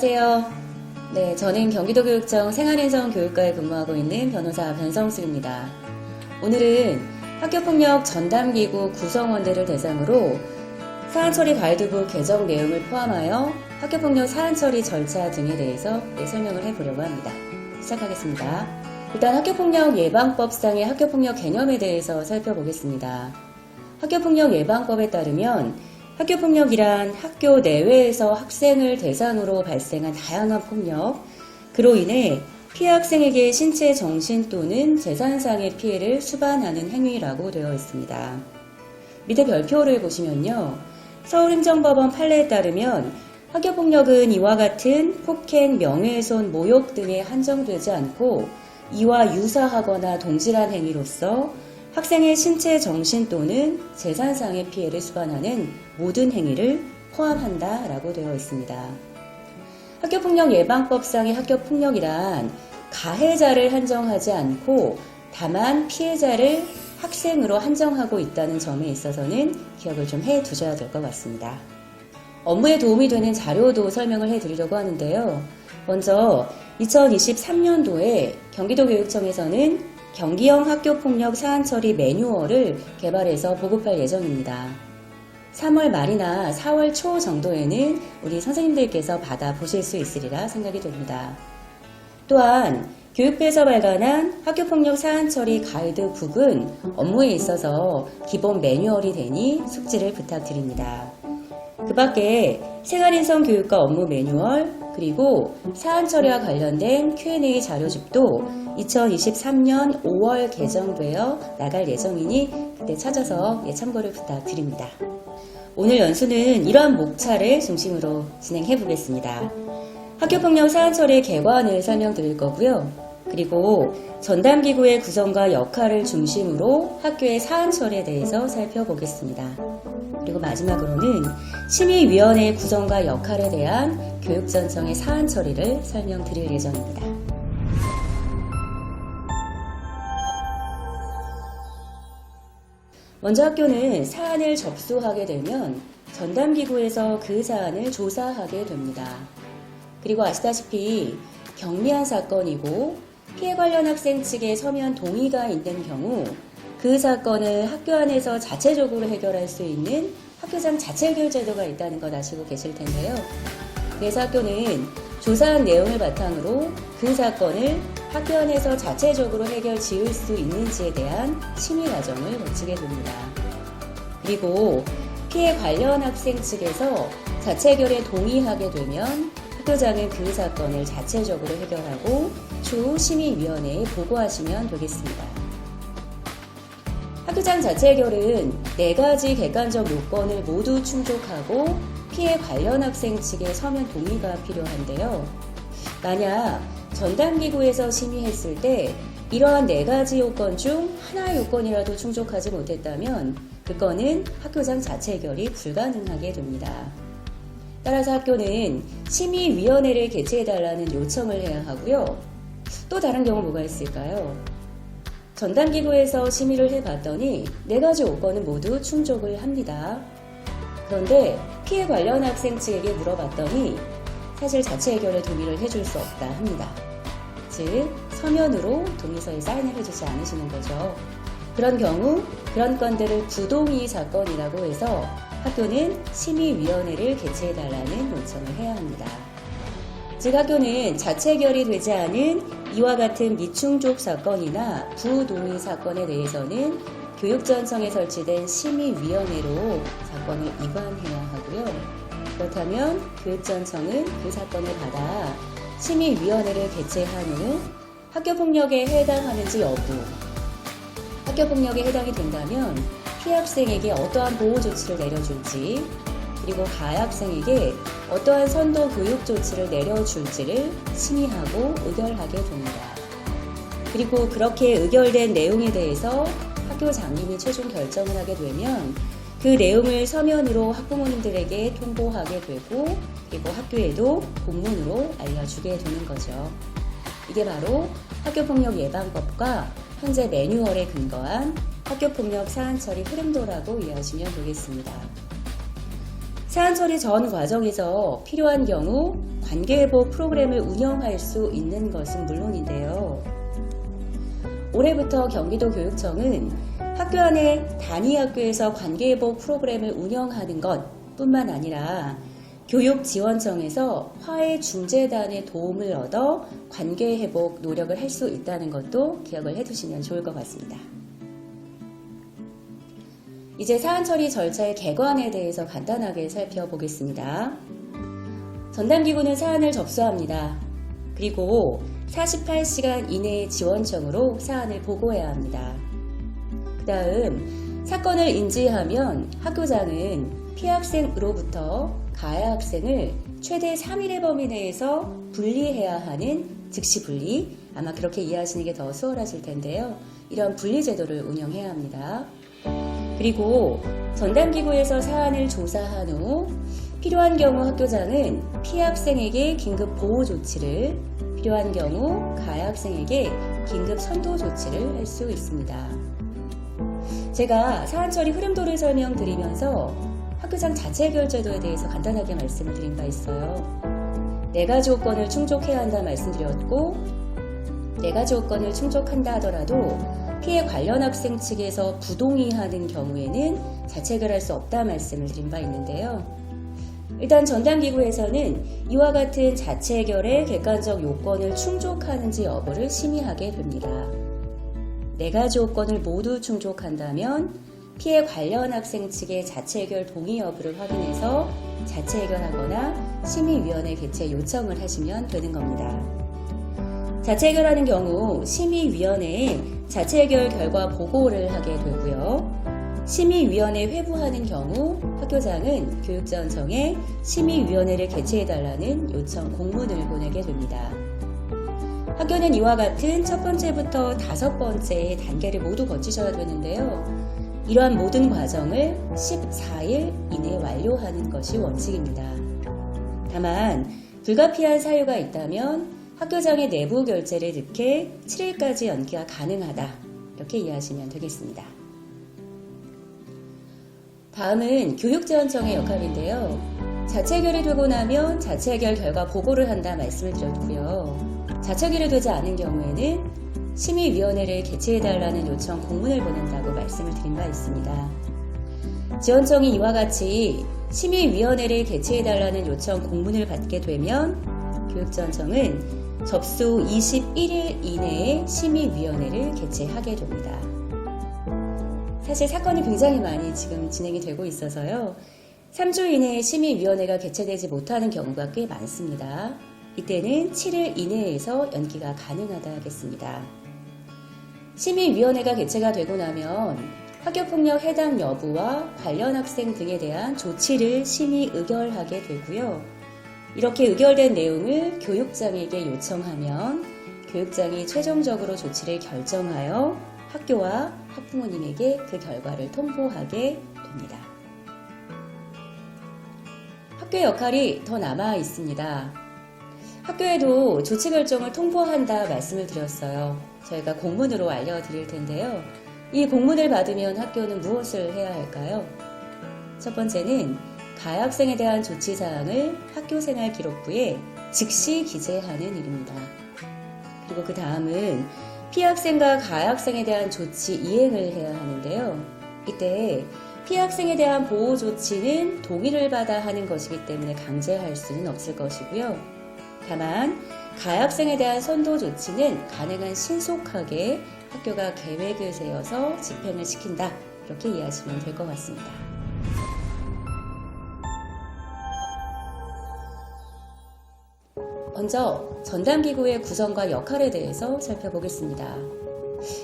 안녕하세요. 네, 저는 경기도교육청 생활인성 교육과에 근무하고 있는 변호사 변성수입니다. 오늘은 학교폭력 전담기구 구성원들을 대상으로 사안처리 가이드북 개정 내용을 포함하여 학교폭력 사안처리 절차 등에 대해서 설명을 해보려고 합니다. 시작하겠습니다. 일단 학교폭력 예방법상의 학교폭력 개념에 대해서 살펴보겠습니다. 학교폭력 예방법에 따르면 학교폭력이란 학교 내외에서 학생을 대상으로 발생한 다양한 폭력, 그로 인해 피해 학생에게 신체, 정신 또는 재산상의 피해를 수반하는 행위라고 되어 있습니다. 밑에 별표를 보시면요. 서울행정법원 판례에 따르면 학교폭력은 이와 같은 폭행, 명예훼손, 모욕 등에 한정되지 않고 이와 유사하거나 동질한 행위로서 학생의 신체, 정신 또는 재산상의 피해를 수반하는 모든 행위를 포함한다라고 되어 있습니다. 학교폭력 예방법상의 학교폭력이란 가해자를 한정하지 않고 다만 피해자를 학생으로 한정하고 있다는 점에 있어서는 기억을 좀 해두셔야 될 것 같습니다. 업무에 도움이 되는 자료도 설명을 해드리려고 하는데요. 먼저 2023년도에 경기도교육청에서는 경기형 학교폭력 사안처리 매뉴얼을 개발해서 보급할 예정입니다. 3월 말이나 4월 초 정도에는 우리 선생님들께서 받아보실 수 있으리라 생각이 됩니다. 또한 교육부에서 발간한 학교폭력 사안처리 가이드북은 업무에 있어서 기본 매뉴얼이 되니 숙지를 부탁드립니다. 그 밖에 생활인성 교육과 업무 매뉴얼, 그리고 사안처리와 관련된 Q&A 자료집도 2023년 5월 개정되어 나갈 예정이니 그때 찾아서 참고를 부탁드립니다. 오늘 연수는 이러한 목차를 중심으로 진행해 보겠습니다. 학교폭력 사안처리의 개관을 설명드릴 거고요. 그리고 전담기구의 구성과 역할을 중심으로 학교의 사안처리에 대해서 살펴보겠습니다. 그리고 마지막으로는 심의위원회의 구성과 역할에 대한 교육전청의 사안처리를 설명드릴 예정입니다. 먼저 학교는 사안을 접수하게 되면 전담기구에서 그 사안을 조사하게 됩니다. 그리고 아시다시피 경미한 사건이고 피해 관련 학생 측의 서면 동의가 있는 경우 그 사건을 학교 안에서 자체적으로 해결할 수 있는 학교장 자체해결 제도가 있다는 것 아시고 계실 텐데요. 그래서 학교는 조사한 내용을 바탕으로 그 사건을 학교 안에서 자체적으로 해결 지을 수 있는지에 대한 심의 과정을 거치게 됩니다. 그리고 피해 관련 학생 측에서 자체 해결에 동의하게 되면 학교장은 그 사건을 자체적으로 해결하고 추후 심의위원회에 보고하시면 되겠습니다. 학교장 자체 해결은 4가지 객관적 요건을 모두 충족하고 피해 관련 학생 측의 서면 동의가 필요한데요. 만약 전담기구에서 심의했을 때 이러한 4가지 요건 중 하나의 요건이라도 충족하지 못했다면 그 건은 학교장 자체 해결이 불가능하게 됩니다. 따라서 학교는 심의위원회를 개최해달라는 요청을 해야 하고요. 또 다른 경우 뭐가 있을까요? 전담기구에서 심의를 해봤더니 4가지 요건은 모두 충족을 합니다. 그런데 피해 관련 학생 측에게 물어봤더니 사실 자체 해결에 동의를 해줄 수 없다 합니다. 즉 서면으로 동의서에 사인을 해주지 않으시는 거죠. 그런 경우 그런 건들을 부동의 사건이라고 해서 학교는 심의위원회를 개최해달라는 요청을 해야 합니다. 즉 학교는 자체 해결이 되지 않은 이와 같은 미충족 사건이나 부동의 사건에 대해서는 교육전청에 설치된 심의위원회로 사건을 이관해야 하고요. 그렇다면 교육전청은 그 사건을 받아 심의위원회를 개최한 후 학교폭력에 해당하는지 여부, 학교폭력에 해당이 된다면 피해 학생에게 어떠한 보호 조치를 내려줄지, 그리고 가해 학생에게 어떠한 선도 교육 조치를 내려줄지를 심의하고 의결하게 됩니다. 그리고 그렇게 의결된 내용에 대해서 학교 장님이 최종 결정을 하게 되면 그 내용을 서면으로 학부모님들에게 통보하게 되고 그리고 학교에도 공문으로 알려주게 되는 거죠. 이게 바로 학교폭력 예방법과 현재 매뉴얼에 근거한 학교폭력 사안처리 흐름도라고 이해하시면 되겠습니다. 사안 처리 전 과정에서 필요한 경우 관계회복 프로그램을 운영할 수 있는 것은 물론인데요. 올해부터 경기도 교육청은 학교 안에 단위 학교에서 관계회복 프로그램을 운영하는 것 뿐만 아니라 교육지원청에서 화해중재단의 도움을 얻어 관계회복 노력을 할 수 있다는 것도 기억을 해두시면 좋을 것 같습니다. 이제 사안 처리 절차의 개관에 대해서 간단하게 살펴보겠습니다. 전담기구는 사안을 접수합니다. 그리고 48시간 이내에 지원청으로 사안을 보고해야 합니다. 그 다음 사건을 인지하면 학교장은 피해 학생으로부터 가해 학생을 최대 3일의 범위 내에서 분리해야 하는 즉시 분리, 아마 그렇게 이해하시는 게 더 수월하실 텐데요. 이런 분리 제도를 운영해야 합니다. 그리고 전담기구에서 사안을 조사한 후 필요한 경우 학교장은 피해 학생에게 긴급 보호 조치를, 필요한 경우 가해 학생에게 긴급 선도 조치를 할 수 있습니다. 제가 사안 처리 흐름도를 설명드리면서 학교장 자체해결 제도에 대해서 간단하게 말씀을 드린 바 있어요. 4가지 요건을 충족해야 한다 말씀드렸고, 4가지 요건을 충족한다 하더라도 피해 관련 학생 측에서 부동의하는 경우에는 자체해결할 수 없다 말씀을 드린 바 있는데요. 일단 전담기구에서는 이와 같은 자체해결의 객관적 요건을 충족하는지 여부를 심의하게 됩니다. 4가지 요건을 모두 충족한다면 피해 관련 학생 측의 자체해결 동의 여부를 확인해서 자체해결하거나 심의위원회 개최 요청을 하시면 되는 겁니다. 자체해결하는 경우 심의위원회에 자체해결 결과 보고를 하게 되고요. 심의위원회 회부하는 경우 학교장은 교육지원청에 심의위원회를 개최해달라는 요청 공문을 보내게 됩니다. 학교는 이와 같은 첫 번째부터 5번째 단계를 모두 거치셔야 되는데요. 이러한 모든 과정을 14일 이내에 완료하는 것이 원칙입니다. 다만 불가피한 사유가 있다면 학교장의 내부 결재를 득해 7일까지 연기가 가능하다, 이렇게 이해하시면 되겠습니다. 다음은 교육지원청의 역할인데요. 자체해결이 되고 나면 자체해결 결과 보고를 한다 말씀을 드렸고요. 자체해결이 되지 않은 경우에는 심의위원회를 개최해달라는 요청 공문을 보낸다고 말씀을 드린 바 있습니다. 지원청이 이와 같이 심의위원회를 개최해달라는 요청 공문을 받게 되면 교육지원청은 접수 21일 이내에 심의위원회를 개최하게 됩니다. 사실 사건이 굉장히 많이 지금 진행이 되고 있어서요. 3주 이내에 심의위원회가 개최되지 못하는 경우가 꽤 많습니다. 이때는 7일 이내에서 연기가 가능하다 하겠습니다. 심의위원회가 개최가 되고 나면 학교폭력 해당 여부와 관련 학생 등에 대한 조치를 심의 의결하게 되고요. 이렇게 의결된 내용을 교육장에게 요청하면 교육장이 최종적으로 조치를 결정하여 학교와 학부모님에게 그 결과를 통보하게 됩니다. 학교의 역할이 더 남아 있습니다. 학교에도 조치 결정을 통보한다 말씀을 드렸어요. 저희가 공문으로 알려드릴 텐데요. 이 공문을 받으면 학교는 무엇을 해야 할까요? 첫 번째는 가해 학생에 대한 조치사항을 학교생활기록부에 즉시 기재하는 일입니다. 그리고 그 다음은 피해 학생과 가해 학생에 대한 조치 이행을 해야 하는데요. 이때 피해 학생에 대한 보호 조치는 동의를 받아 하는 것이기 때문에 강제할 수는 없을 것이고요. 다만 가해 학생에 대한 선도 조치는 가능한 신속하게 학교가 계획을 세워서 집행을 시킨다, 이렇게 이해하시면 될 것 같습니다. 먼저 전담기구의 구성과 역할에 대해서 살펴보겠습니다.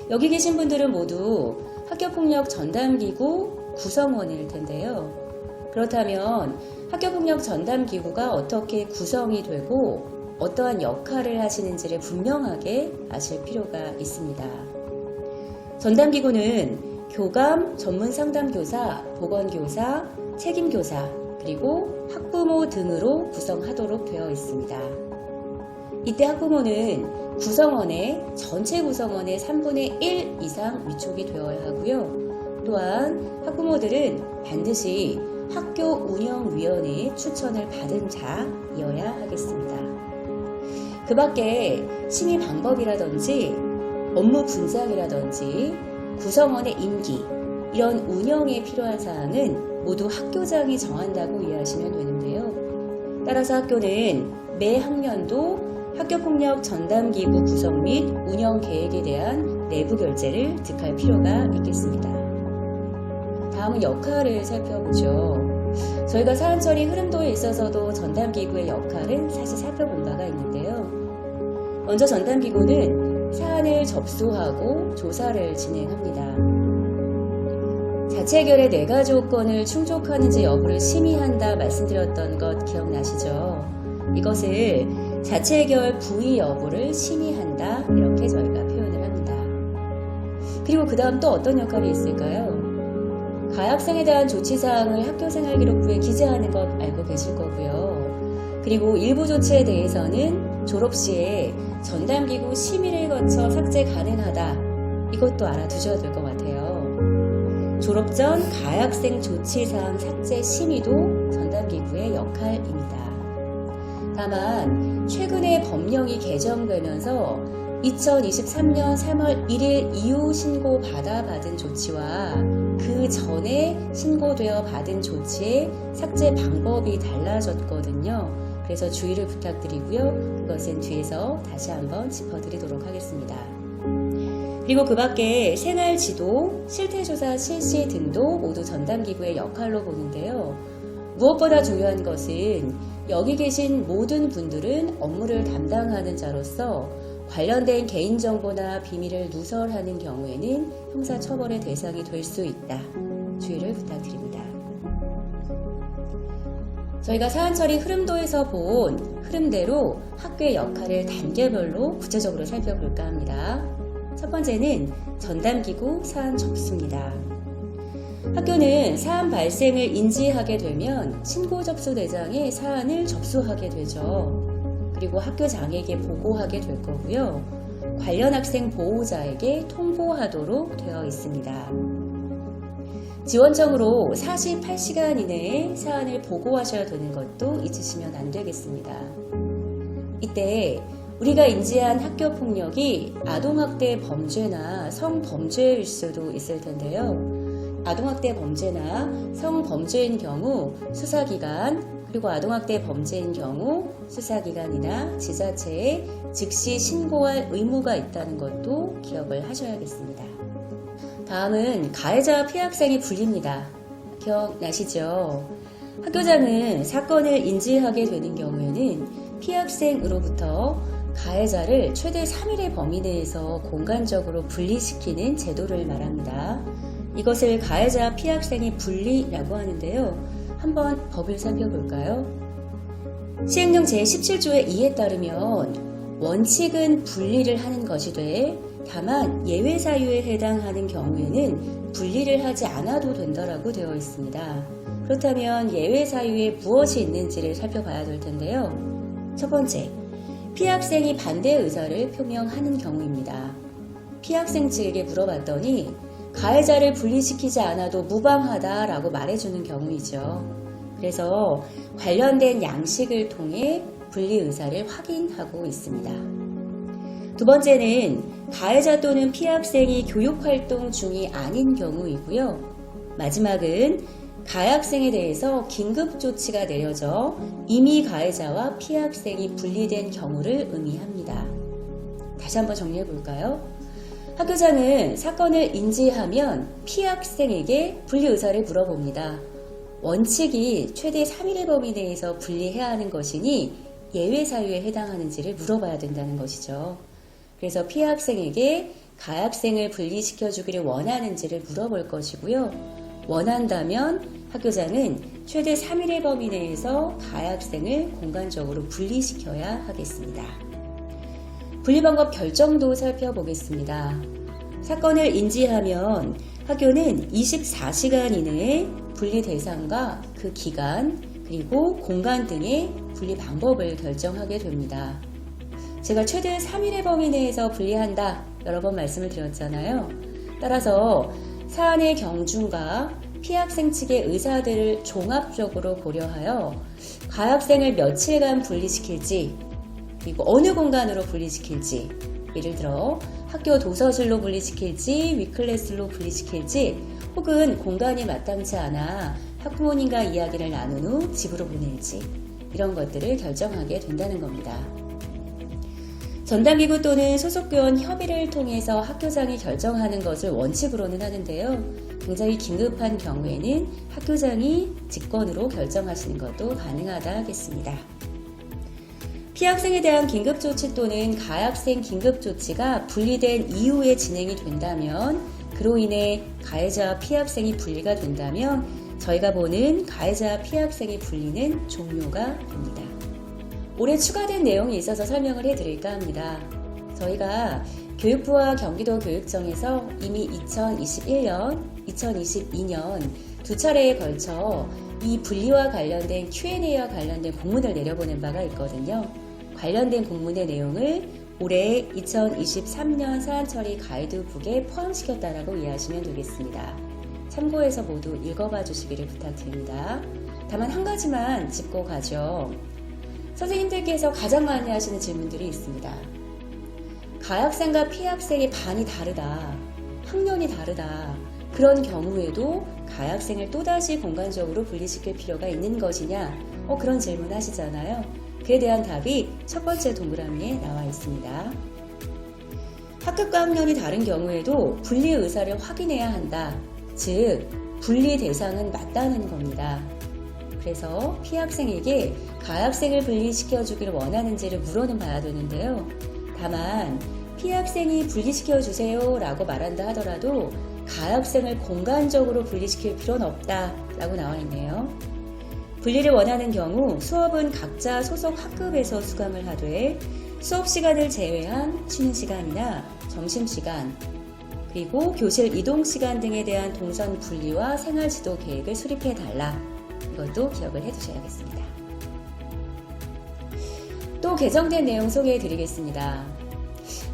여기 계신 분들은 모두 학교폭력 전담기구 구성원일 텐데요. 그렇다면 학교폭력 전담기구가 어떻게 구성이 되고 어떠한 역할을 하시는지를 분명하게 아실 필요가 있습니다. 전담기구는 교감, 전문상담교사, 보건교사, 책임교사, 그리고 학부모 등으로 구성하도록 되어 있습니다. 이때 학부모는 구성원의 전체 구성원의 3분의 1 이상 위촉이 되어야 하고요. 또한 학부모들은 반드시 학교 운영위원회의 추천을 받은 자이어야 하겠습니다. 그 밖에 심의 방법이라든지 업무 분장이라든지 구성원의 임기, 이런 운영에 필요한 사항은 모두 학교장이 정한다고 이해하시면 되는데요. 따라서 학교는 매 학년도 학교폭력 전담기구 구성 및 운영 계획에 대한 내부 결재를 득할 필요가 있겠습니다. 다음은 역할을 살펴보죠. 저희가 사안 처리 흐름도에 있어서도 전담기구의 역할은 사실 살펴본 바가 있는데요. 먼저 전담기구는 사안을 접수하고 조사를 진행합니다. 자체 해결의 4가지 조건을 충족하는지 여부를 심의한다 말씀드렸던 것 기억나시죠? 이것을 자체 해결 부의 여부를 심의한다, 이렇게 저희가 표현을 합니다. 그리고 그 다음 또 어떤 역할이 있을까요? 가학생에 대한 조치사항을 학교생활기록부에 기재하는 것 알고 계실 거고요. 그리고 일부 조치에 대해서는 졸업 시에 전담기구 심의를 거쳐 삭제 가능하다, 이것도 알아두셔야 될 것 같아요. 졸업 전 가학생 조치사항 삭제 심의도 전담기구의 역할입니다. 다만 최근에 법령이 개정되면서 2023년 3월 1일 이후 신고 받은 조치와 그 전에 신고되어 받은 조치의 삭제 방법이 달라졌거든요. 그래서 주의를 부탁드리고요. 그것은 뒤에서 다시 한번 짚어드리도록 하겠습니다. 그리고 그 밖에 생활지도, 실태조사 실시 등도 모두 전담기구의 역할로 보는데요. 무엇보다 중요한 것은 여기 계신 모든 분들은 업무를 담당하는 자로서 관련된 개인정보나 비밀을 누설하는 경우에는 형사처벌의 대상이 될 수 있다. 주의를 부탁드립니다. 저희가 사안처리 흐름도에서 본 흐름대로 학교의 역할을 단계별로 구체적으로 살펴볼까 합니다. 첫 번째는 전담기구 사안 접수입니다. 학교는 사안 발생을 인지하게 되면 신고 접수 대장에 사안을 접수하게 되죠. 그리고 학교장에게 보고하게 될 거고요. 관련 학생 보호자에게 통보하도록 되어 있습니다. 지원청으로 48시간 이내에 사안을 보고하셔야 되는 것도 잊으시면 안 되겠습니다. 이때 우리가 인지한 학교폭력이 아동학대 범죄나 성범죄일 수도 있을 텐데요. 아동학대 범죄나 성범죄인 경우 수사기관, 그리고 아동학대 범죄인 경우 수사기관이나 지자체에 즉시 신고할 의무가 있다는 것도 기억을 하셔야겠습니다. 다음은 가해자와 피해학생의 분리입니다. 기억나시죠? 학교장은 사건을 인지하게 되는 경우에는 피해학생으로부터 가해자를 최대 3일의 범위 내에서 공간적으로 분리시키는 제도를 말합니다. 이것을 가해자 피해학생의 분리라고 하는데요. 한번 법을 살펴볼까요? 시행령 제17조의 2에 따르면 원칙은 분리를 하는 것이 돼 다만 예외 사유에 해당하는 경우에는 분리를 하지 않아도 된다라고 되어 있습니다. 그렇다면 예외 사유에 무엇이 있는지를 살펴봐야 될 텐데요. 첫 번째, 피해학생이 반대 의사를 표명하는 경우입니다. 피해학생 측에게 물어봤더니 가해자를 분리시키지 않아도 무방하다라고 말해주는 경우이죠. 그래서 관련된 양식을 통해 분리 의사를 확인하고 있습니다. 두 번째는 가해자 또는 피해학생이 교육활동 중이 아닌 경우이고요. 마지막은 가해학생에 대해서 긴급조치가 내려져 이미 가해자와 피해학생이 분리된 경우를 의미합니다. 다시 한번 정리해 볼까요? 학교장은 사건을 인지하면 피해학생에게 분리 의사를 물어봅니다. 원칙이 최대 3일의 범위 내에서 분리해야 하는 것이니 예외 사유에 해당하는지를 물어봐야 된다는 것이죠. 그래서 피해학생에게 가해학생을 분리시켜주기를 원하는지를 물어볼 것이고요. 원한다면 학교장은 최대 3일의 범위 내에서 가해학생을 공간적으로 분리시켜야 하겠습니다. 분리방법 결정도 살펴보겠습니다. 사건을 인지하면 학교는 24시간 이내에 분리 대상과 그 기간 그리고 공간 등의 분리 방법을 결정하게 됩니다. 제가 최대 3일의 범위 내에서 분리한다 여러 번 말씀을 드렸잖아요. 따라서 사안의 경중과 피학생 측의 의사들을 종합적으로 고려하여 가학생을 며칠간 분리시킬지, 그리고 어느 공간으로 분리시킬지, 예를 들어 학교 도서실로 분리시킬지, 위클래스로 분리시킬지, 혹은 공간이 마땅치 않아 학부모님과 이야기를 나눈 후 집으로 보낼지, 이런 것들을 결정하게 된다는 겁니다. 전담기구 또는 소속교원 협의를 통해서 학교장이 결정하는 것을 원칙으로는 하는데요. 굉장히 긴급한 경우에는 학교장이 직권으로 결정하시는 것도 가능하다 하겠습니다. 피학생에 대한 긴급조치 또는 가학생 긴급조치가 분리된 이후에 진행이 된다면, 그로 인해 가해자와 피학생이 분리가 된다면 저희가 보는 가해자와 피학생의 분리는 종료가 됩니다. 올해 추가된 내용이 있어서 설명을 해드릴까 합니다. 저희가 교육부와 경기도 교육청에서 이미 2021년, 2022년 두 차례에 걸쳐 이 분리와 관련된 Q&A와 관련된 공문을 내려보낸 바가 있거든요. 관련된 공문의 내용을 올해 2023년 사안처리 가이드북에 포함시켰다라고 이해하시면 되겠습니다. 참고해서 모두 읽어봐 주시기를 부탁드립니다. 다만 한 가지만 짚고 가죠. 선생님들께서 가장 많이 하시는 질문들이 있습니다. 가학생과 피학생의 반이 다르다. 학년이 다르다. 그런 경우에도 가학생을 또다시 공간적으로 분리시킬 필요가 있는 것이냐? 그런 질문 하시잖아요. 그에 대한 답이 첫 번째 동그라미에 나와 있습니다. 학급과 학년이 다른 경우에도 분리 의사를 확인해야 한다. 즉, 분리 대상은 맞다는 겁니다. 그래서 피학생에게 가학생을 분리시켜주기를 원하는지를 물어는 봐야 되는데요. 다만 피학생이 분리시켜주세요 라고 말한다 하더라도 가학생을 공간적으로 분리시킬 필요는 없다 라고 나와 있네요. 분리를 원하는 경우 수업은 각자 소속 학급에서 수강을 하되 수업시간을 제외한 쉬는 시간이나 점심시간, 그리고 교실 이동시간 등에 대한 동선 분리와 생활지도 계획을 수립해달라. 이것도 기억을 해두셔야겠습니다. 또 개정된 내용 소개해드리겠습니다.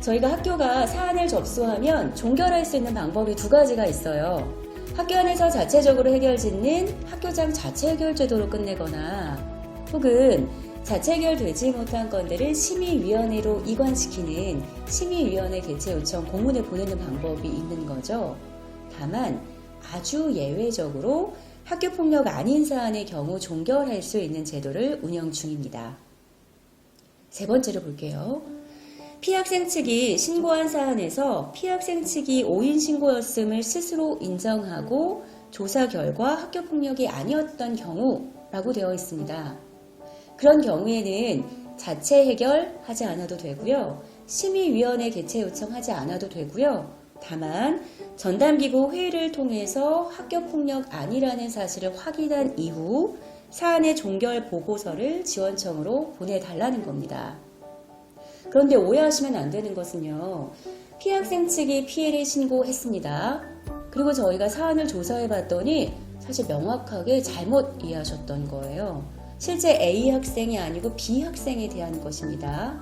저희가 학교가 사안을 접수하면 종결할 수 있는 방법이 두 가지가 있어요. 학교 안에서 자체적으로 해결짓는 학교장 자체 해결 제도로 끝내거나, 혹은 자체 해결되지 못한 건들을 심의위원회로 이관시키는 심의위원회 개최 요청 공문을 보내는 방법이 있는 거죠. 다만 아주 예외적으로 학교폭력 아닌 사안의 경우 종결할 수 있는 제도를 운영 중입니다. 세 번째로 볼게요. 피학생 측이 신고한 사안에서 피학생 측이 오인 신고였음을 스스로 인정하고 조사 결과 학교폭력이 아니었던 경우라고 되어 있습니다. 그런 경우에는 자체 해결하지 않아도 되고요. 심의위원회 개최 요청하지 않아도 되고요. 다만 전담기구 회의를 통해서 학교폭력 아니라는 사실을 확인한 이후 사안의 종결 보고서를 지원청으로 보내달라는 겁니다. 그런데 오해하시면 안 되는 것은요. 피학생 측이 피해를 신고했습니다. 그리고 저희가 사안을 조사해 봤더니 사실 명확하게 잘못 이해하셨던 거예요. 실제 A 학생이 아니고 B 학생에 대한 것입니다.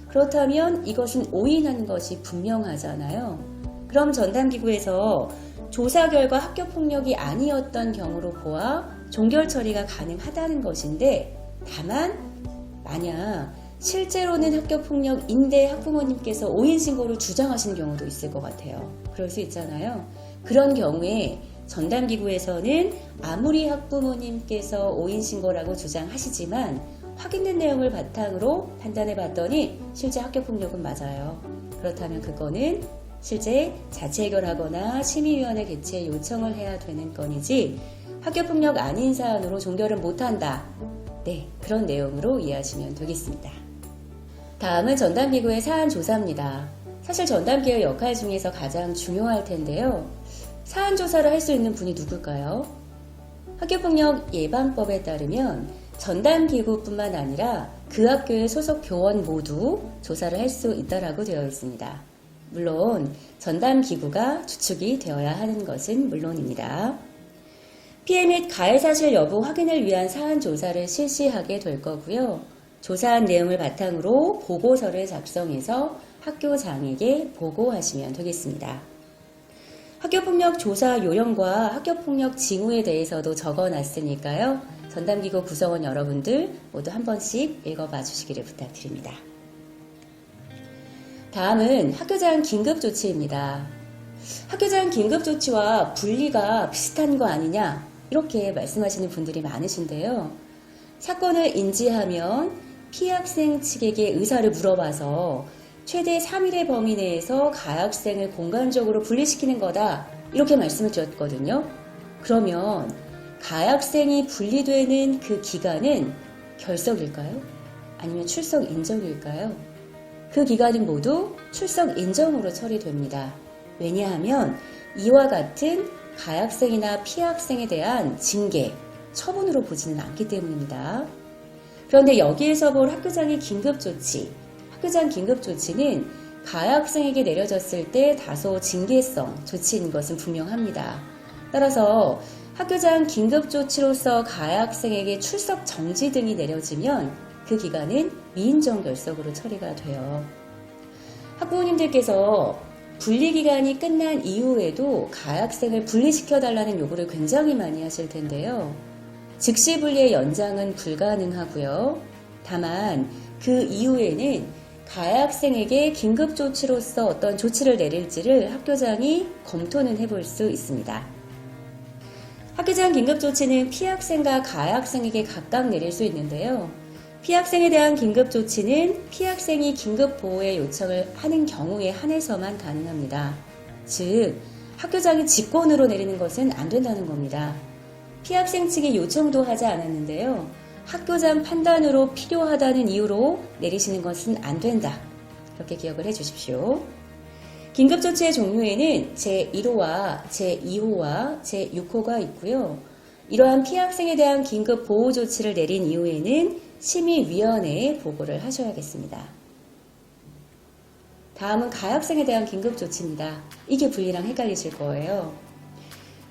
그렇다면 이것은 오인한 것이 분명하잖아요. 그럼 전담기구에서 조사 결과 학교폭력이 아니었던 경우로 보아 종결 처리가 가능하다는 것인데, 다만 만약 실제로는 학교폭력인데 학부모님께서 오인 신고를 주장하시는 경우도 있을 것 같아요. 그럴 수 있잖아요. 그런 경우에 전담기구에서는 아무리 학부모님께서 오인 신고라고 주장하시지만 확인된 내용을 바탕으로 판단해 봤더니 실제 학교폭력은 맞아요. 그렇다면 그거는 실제 자체 해결하거나 심의위원회 개최 요청을 해야 되는 건이지 학교폭력 아닌 사안으로 종결을 못한다. 네, 그런 내용으로 이해하시면 되겠습니다. 다음은 전담기구의 사안 조사입니다. 사실 전담기구의 역할 중에서 가장 중요할 텐데요. 사안 조사를 할 수 있는 분이 누굴까요? 학교폭력 예방법에 따르면 전담기구뿐만 아니라 그 학교의 소속 교원 모두 조사를 할 수 있다라고 되어 있습니다. 물론 전담기구가 주축이 되어야 하는 것은 물론입니다. 피해 및 가해 사실 여부 확인을 위한 사안 조사를 실시하게 될 거고요. 조사한 내용을 바탕으로 보고서를 작성해서 학교장에게 보고하시면 되겠습니다. 학교폭력 조사 요령과 학교폭력 징후에 대해서도 적어놨으니까요. 전담기구 구성원 여러분들 모두 한 번씩 읽어봐 주시기를 부탁드립니다. 다음은 학교장 긴급조치입니다. 학교장 긴급조치와 분리가 비슷한 거 아니냐 이렇게 말씀하시는 분들이 많으신데요. 사건을 인지하면 피해 학생 측에게 의사를 물어봐서 최대 3일의 범위 내에서 가해학생을 공간적으로 분리시키는 거다 이렇게 말씀을 드렸거든요. 그러면 가해학생이 분리되는 그 기간은 결석일까요? 아니면 출석 인정일까요? 그 기간은 모두 출석 인정으로 처리됩니다. 왜냐하면 이와 같은 가해학생이나 피해 학생에 대한 징계, 처분으로 보지는 않기 때문입니다. 그런데 여기에서 볼 학교장의 긴급조치, 학교장 긴급조치는 가해학생에게 내려졌을 때 다소 징계성 조치인 것은 분명합니다. 따라서 학교장 긴급조치로서 가해학생에게 출석 정지 등이 내려지면 그 기간은 미인정 결석으로 처리가 돼요. 학부모님들께서 분리기간이 끝난 이후에도 가해학생을 분리시켜달라는 요구를 굉장히 많이 하실 텐데요. 즉시 분리의 연장은 불가능하고요. 다만 그 이후에는 가해학생에게 긴급조치로서 어떤 조치를 내릴지를 학교장이 검토는 해볼 수 있습니다. 학교장 긴급조치는 피해학생과 가해학생에게 각각 내릴 수 있는데요. 피해학생에 대한 긴급조치는 피해학생이 긴급보호의 요청을 하는 경우에 한해서만 가능합니다. 즉, 학교장이 직권으로 내리는 것은 안 된다는 겁니다. 피해학생 측이 요청도 하지 않았는데요. 학교장 판단으로 필요하다는 이유로 내리시는 것은 안 된다. 그렇게 기억을 해 주십시오. 긴급조치의 종류에는 제1호와 제2호와 제6호가 있고요. 이러한 피해학생에 대한 긴급보호조치를 내린 이후에는 심의위원회에 보고를 하셔야겠습니다. 다음은 가해학생에 대한 긴급조치입니다. 이게 분리랑 헷갈리실 거예요.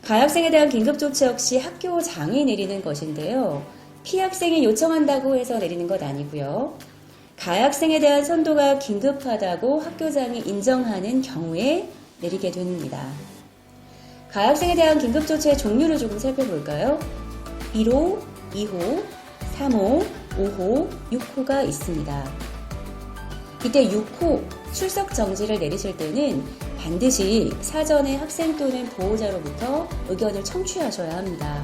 가해학생에 대한 긴급조치 역시 학교장이 내리는 것인데요. 피해학생이 요청한다고 해서 내리는 것 아니고요. 가해학생에 대한 선도가 긴급하다고 학교장이 인정하는 경우에 내리게 됩니다. 가해학생에 대한 긴급조치의 종류를 조금 살펴볼까요? 1호, 2호, 3호, 5호, 6호가 있습니다. 이때 6호 출석 정지를 내리실 때는 반드시 사전에 학생 또는 보호자로부터 의견을 청취하셔야 합니다.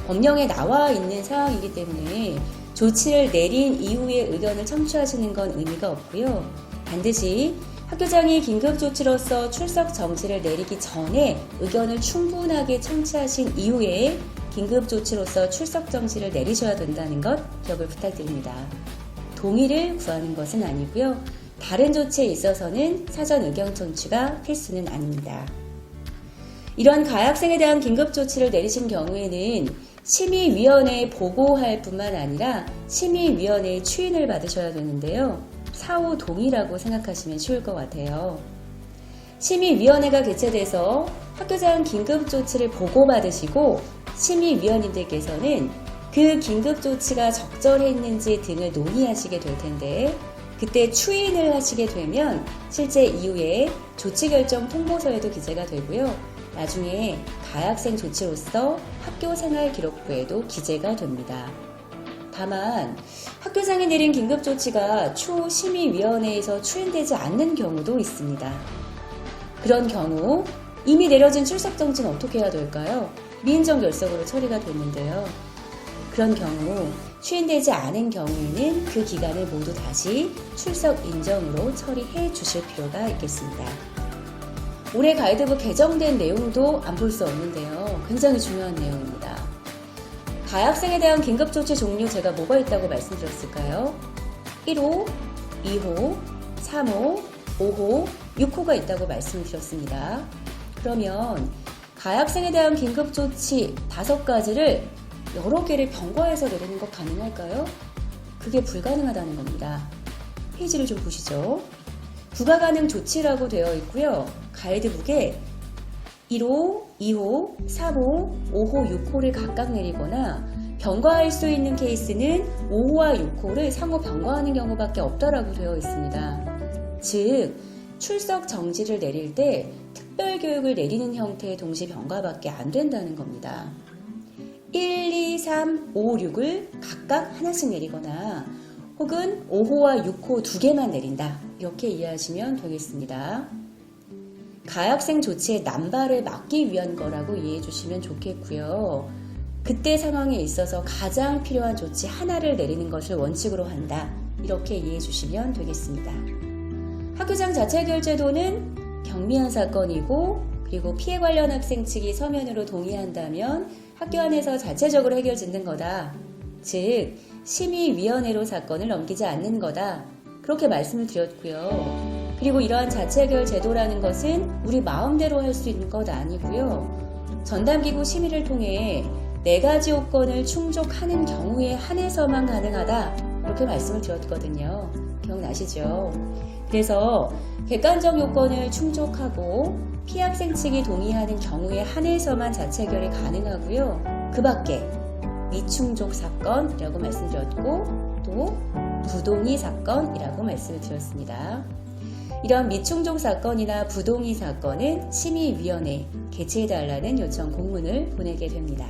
법령에 나와 있는 사항이기 때문에 조치를 내린 이후에 의견을 청취하시는 건 의미가 없고요. 반드시 학교장이 긴급조치로서 출석 정지를 내리기 전에 의견을 충분하게 청취하신 이후에 긴급조치로서 출석 정지를 내리셔야 된다는 것 기억을 부탁드립니다. 동의를 구하는 것은 아니고요. 다른 조치에 있어서는 사전 의견 청취가 필수는 아닙니다. 이런 가해학생에 대한 긴급조치를 내리신 경우에는 심의위원회에 보고할 뿐만 아니라 심의위원회의 추인을 받으셔야 되는데요. 사후 동의라고 생각하시면 쉬울 것 같아요. 심의위원회가 개최돼서 학교장 긴급조치를 보고받으시고 심의위원님들께서는 그 긴급조치가 적절했는지 등을 논의하시게 될 텐데 그때 추인을 하시게 되면 실제 이후에 조치결정 통보서에도 기재가 되고요. 나중에 가해학생 조치로서 학교생활 기록부에도 기재가 됩니다. 다만 학교장이 내린 긴급조치가 추후 심의위원회에서 추인되지 않는 경우도 있습니다. 그런 경우 이미 내려진 출석정지는 어떻게 해야 될까요? 미인정 결석으로 처리가 됐는데요. 그런 경우 추인되지 않은 경우에는 그 기간을 모두 다시 출석 인정으로 처리해 주실 필요가 있겠습니다. 올해 가이드북 개정된 내용도 안 볼 수 없는데요. 굉장히 중요한 내용입니다. 가해학생에 대한 긴급조치 종류 제가 뭐가 있다고 말씀드렸을까요? 1호, 2호, 3호, 5호, 6호가 있다고 말씀드렸습니다. 그러면 가해학생에 대한 긴급조치 5가지를 여러 개를 병과해서 내리는 것 가능할까요? 그게 불가능하다는 겁니다. 페이지를 좀 보시죠. 부가가능 조치라고 되어 있고요. 가이드북에 1호, 2호, 3호, 5호, 6호를 각각 내리거나 병과할 수 있는 케이스는 5호와 6호를 상호 병과하는 경우밖에 없다라고 되어 있습니다. 즉, 출석 정지를 내릴 때 특별교육을 내리는 형태의 동시병가밖에 안 된다는 겁니다. 1, 2, 3, 5, 6을 각각 하나씩 내리거나 혹은 5호와 6호 두 개만 내린다. 이렇게 이해하시면 되겠습니다. 가학생 조치의 남발을 막기 위한 거라고 이해해 주시면 좋겠고요. 그때 상황에 있어서 가장 필요한 조치 하나를 내리는 것을 원칙으로 한다. 이렇게 이해해 주시면 되겠습니다. 학교장 자체결제도는 경미한 사건이고 그리고 피해 관련 학생 측이 서면으로 동의한다면 학교 안에서 자체적으로 해결 짓는 거다. 즉 심의위원회로 사건을 넘기지 않는 거다. 그렇게 말씀을 드렸고요. 그리고 이러한 자체해결 제도라는 것은 우리 마음대로 할 수 있는 것 아니고요. 전담기구 심의를 통해 4가지 요건을 충족하는 경우에 한해서만 가능하다. 이렇게 말씀을 드렸거든요. 기억나시죠? 그래서 객관적 요건을 충족하고 피학생 측이 동의하는 경우에 한해서만 자체해결이 가능하고요. 그 밖에 미충족 사건이라고 말씀드렸고 또 부동의 사건이라고 말씀을 드렸습니다. 이런 미충족 사건이나 부동의 사건은 심의위원회 개최해달라는 요청 공문을 보내게 됩니다.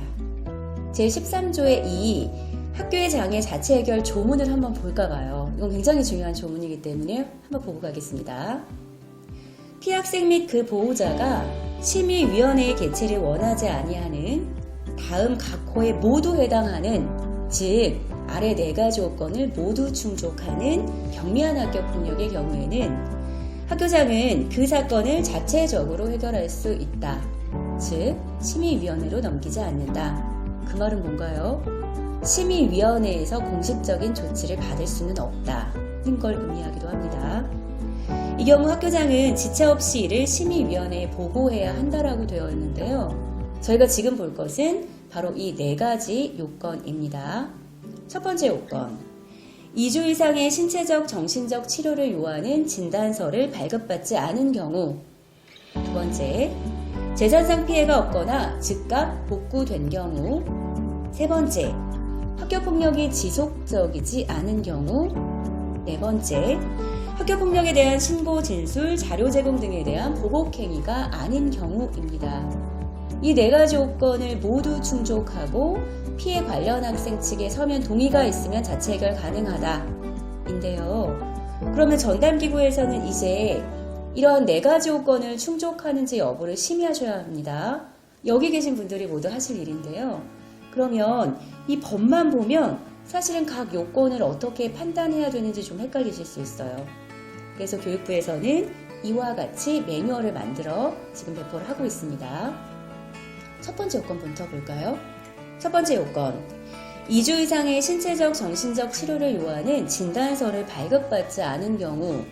제13조의 2 학교의 장애 자체 해결 조문을 한번 볼까 봐요. 이건 굉장히 중요한 조문이기 때문에 한번 보고 가겠습니다. 피학생 및 그 보호자가 심의위원회의 개최를 원하지 아니하는 다음 각 호에 모두 해당하는 즉 아래 4가지 요건을 모두 충족하는 경미한 학교폭력의 경우에는 학교장은 그 사건을 자체적으로 해결할 수 있다. 즉 심의위원회로 넘기지 않는다. 그 말은 뭔가요? 심의위원회에서 공식적인 조치를 받을 수는 없다는 걸 의미하기도 합니다. 이 경우 학교장은 지체 없이 이를 심의위원회에 보고해야 한다라고 되어 있는데요. 저희가 지금 볼 것은 바로 이 4가지 요건입니다. 첫 번째 요건, 2주 이상의 신체적, 정신적 치료를 요하는 진단서를 발급받지 않은 경우. 두 번째, 재산상 피해가 없거나 즉각 복구된 경우. 세 번째, 학교폭력이 지속적이지 않은 경우. 네 번째, 학교폭력에 대한 신고, 진술, 자료 제공 등에 대한 보복행위가 아닌 경우입니다. 이 4가지 요건을 모두 충족하고 피해 관련 학생 측의 서면 동의가 있으면 자체 해결 가능하다. 인데요. 그러면 전담기구에서는 이제 이런 4가지 요건을 충족하는지 여부를 심의하셔야 합니다. 여기 계신 분들이 모두 하실 일인데요. 그러면 이 법만 보면 사실은 각 요건을 어떻게 판단해야 되는지 좀 헷갈리실 수 있어요. 그래서 교육부에서는 이와 같이 매뉴얼을 만들어 지금 배포를 하고 있습니다. 첫 번째 요건부터 볼까요? 첫 번째 요건, 2주 이상의 신체적, 정신적 치료를 요하는 진단서를 발급받지 않은 경우.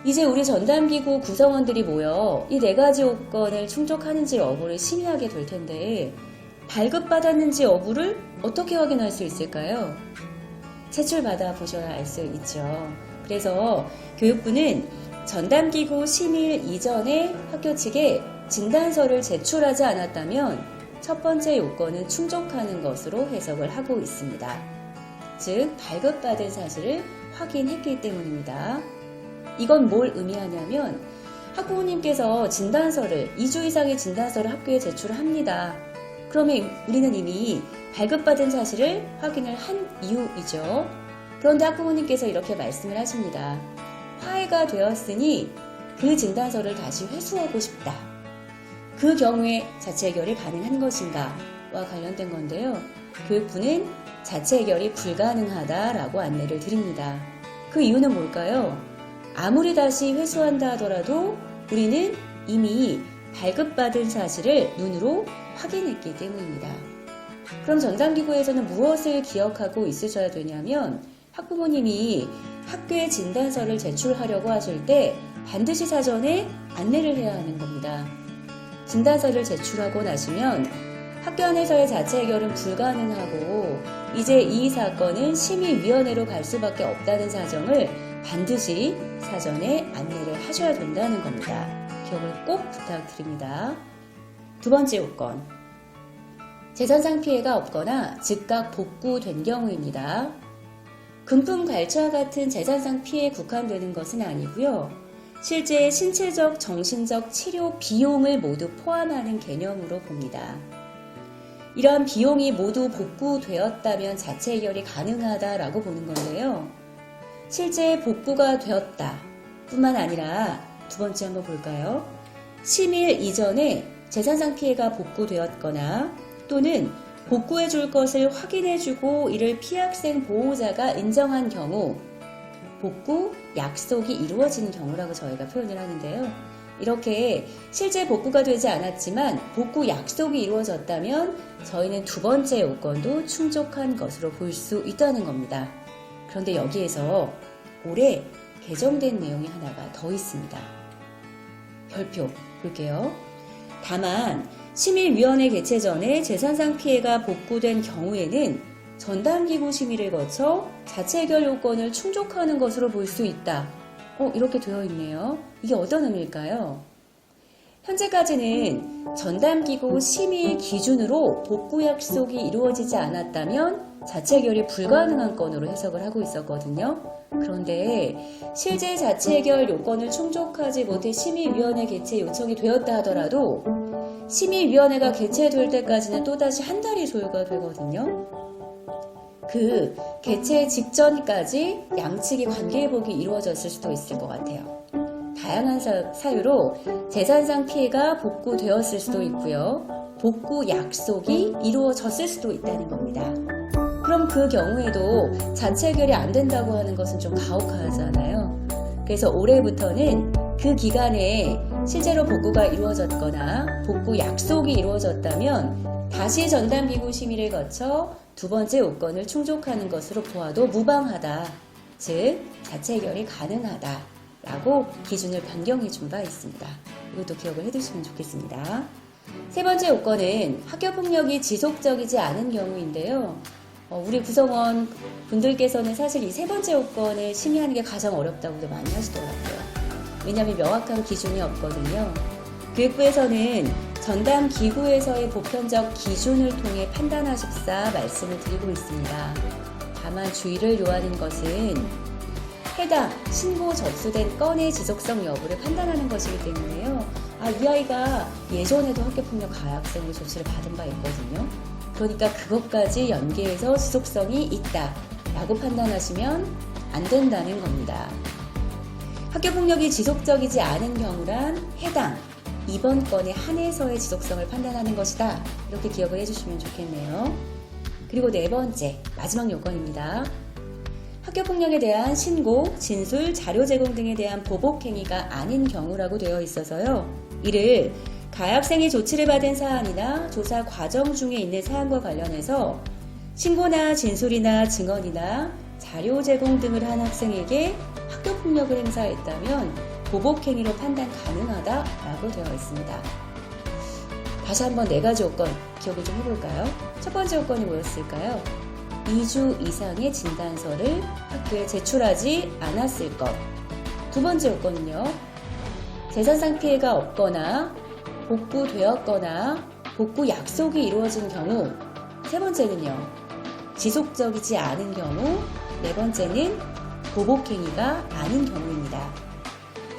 이제 우리 전담기구 구성원들이 모여 이 4가지 요건을 충족하는지 여부를 심의하게 될 텐데 발급받았는지 여부를 어떻게 확인할 수 있을까요? 제출받아 보셔야 알 수 있죠. 그래서 교육부는 전담기구 심의일 이전에 학교 측에 진단서를 제출하지 않았다면 첫 번째 요건은 충족하는 것으로 해석을 하고 있습니다. 즉 발급받은 사실을 확인했기 때문입니다. 이건 뭘 의미하냐면 학부모님께서 진단서를 2주 이상의 진단서를 학교에 제출합니다. 그러면 우리는 이미 발급받은 사실을 확인을 한 이유이죠. 그런데 학부모님께서 이렇게 말씀을 하십니다. 화해가 되었으니 그 진단서를 다시 회수하고 싶다. 그 경우에 자체 해결이 가능한 것인가와 관련된 건데요. 교육부는 자체 해결이 불가능하다라고 안내를 드립니다. 그 이유는 뭘까요? 아무리 다시 회수한다 하더라도 우리는 이미 발급받은 사실을 눈으로 확인했기 때문입니다. 그럼 전담기구에서는 무엇을 기억하고 있으셔야 되냐면 학부모님이 학교에 진단서를 제출하려고 하실 때 반드시 사전에 안내를 해야 하는 겁니다. 진단서를 제출하고 나시면 학교 안에서의 자체 해결은 불가능하고 이제 이 사건은 심의위원회로 갈 수밖에 없다는 사정을 반드시 사전에 안내를 하셔야 된다는 겁니다. 기억을 꼭 부탁드립니다. 두 번째 요건, 재산상 피해가 없거나 즉각 복구된 경우입니다. 금품 갈취와 같은 재산상 피해에 국한되는 것은 아니고요. 실제 신체적, 정신적 치료 비용을 모두 포함하는 개념으로 봅니다. 이러한 비용이 모두 복구되었다면 자체 해결이 가능하다라고 보는 건데요. 실제 복구가 되었다 뿐만 아니라 두 번째 한번 볼까요? 심의일 이전에 재산상 피해가 복구되었거나 또는 복구해 줄 것을 확인해 주고 이를 피해학생 보호자가 인정한 경우 복구 약속이 이루어지는 경우라고 저희가 표현을 하는데요. 이렇게 실제 복구가 되지 않았지만 복구 약속이 이루어졌다면 저희는 두 번째 요건도 충족한 것으로 볼 수 있다는 겁니다. 그런데 여기에서 올해 개정된 내용이 하나가 더 있습니다. 별표 볼게요. 다만 심의위원회 개최 전에 재산상 피해가 복구된 경우에는 전담기구 심의를 거쳐 자체 해결 요건을 충족하는 것으로 볼 수 있다. 이렇게 되어 있네요. 이게 어떤 의미일까요? 현재까지는 전담기구 심의 기준으로 복구 약속이 이루어지지 않았다면 자체 해결이 불가능한 건으로 해석을 하고 있었거든요. 그런데 실제 자체 해결 요건을 충족하지 못해 심의위원회 개최 요청이 되었다 하더라도 심의위원회가 개최될 때까지는 또다시 한 달이 소요가 되거든요. 그 개최 직전까지 양측이 관계회복이 이루어졌을 수도 있을 것 같아요. 다양한 사유로 재산상 피해가 복구되었을 수도 있고요. 복구 약속이 이루어졌을 수도 있다는 겁니다. 그럼 그 경우에도 자체 해결이 안 된다고 하는 것은 좀 가혹하잖아요. 그래서 올해부터는 그 기간에 실제로 복구가 이루어졌거나 복구 약속이 이루어졌다면 다시 전담기구 심의를 거쳐 두 번째 요건을 충족하는 것으로 보아도 무방하다. 즉 자체 해결이 가능하다 라고 기준을 변경해 준 바 있습니다. 이것도 기억을 해두시면 좋겠습니다. 세 번째 요건은 학교폭력이 지속적이지 않은 경우인데요. 우리 구성원 분들께서는 사실 이 세 번째 요건을 심의하는 게 가장 어렵다고도 많이 하시더라고요. 왜냐하면 명확한 기준이 없거든요. 교육부에서는 전담 기구에서의 보편적 기준을 통해 판단하십사 말씀을 드리고 있습니다. 다만 주의를 요하는 것은 해당 신고 접수된 건의 지속성 여부를 판단하는 것이기 때문에요. 이 아이가 예전에도 학교폭력 가해학생으로 조치를 받은 바 있거든요. 그러니까 그것까지 연계해서 지속성이 있다 라고 판단하시면 안 된다는 겁니다. 학교폭력이 지속적이지 않은 경우란 해당 이번 건에 한해서의 지속성을 판단하는 것이다. 이렇게 기억을 해주시면 좋겠네요. 그리고 네 번째, 마지막 요건입니다. 학교폭력에 대한 신고, 진술, 자료 제공 등에 대한 보복행위가 아닌 경우라고 되어 있어서요. 이를 가해학생이 조치를 받은 사안이나 조사 과정 중에 있는 사안과 관련해서 신고나 진술이나 증언이나 자료 제공 등을 한 학생에게 학교폭력을 행사했다면 보복행위로 판단 가능하다라고 되어 있습니다. 다시 한번 네 가지 요건 기억을 좀 해볼까요? 첫 번째 요건이 뭐였을까요? 2주 이상의 진단서를 학교에 제출하지 않았을 것. 두 번째 요건은요. 재산상 피해가 없거나 복구되었거나 복구 약속이 이루어진 경우. 세 번째는요. 지속적이지 않은 경우. 네 번째는 보복행위가 아닌 경우입니다.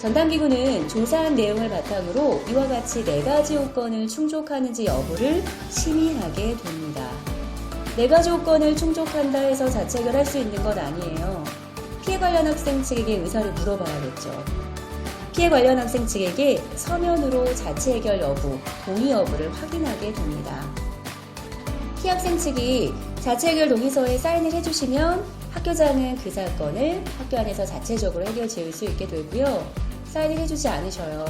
전담기구는 조사한 내용을 바탕으로 이와 같이 네 가지 요건을 충족하는지 여부를 심의하게 됩니다. 네 가지 요건을 충족한다 해서 자체 해결할 수 있는 건 아니에요. 피해 관련 학생 측에게 의사를 물어봐야겠죠. 피해 관련 학생 측에게 서면으로 자체 해결 여부, 동의 여부를 확인하게 됩니다. 피해 학생 측이 자체 해결 동의서에 사인을 해주시면 학교장은 그 사건을 학교 안에서 자체적으로 해결 지을 수 있게 되고요. 사인을 해주지 않으셔요.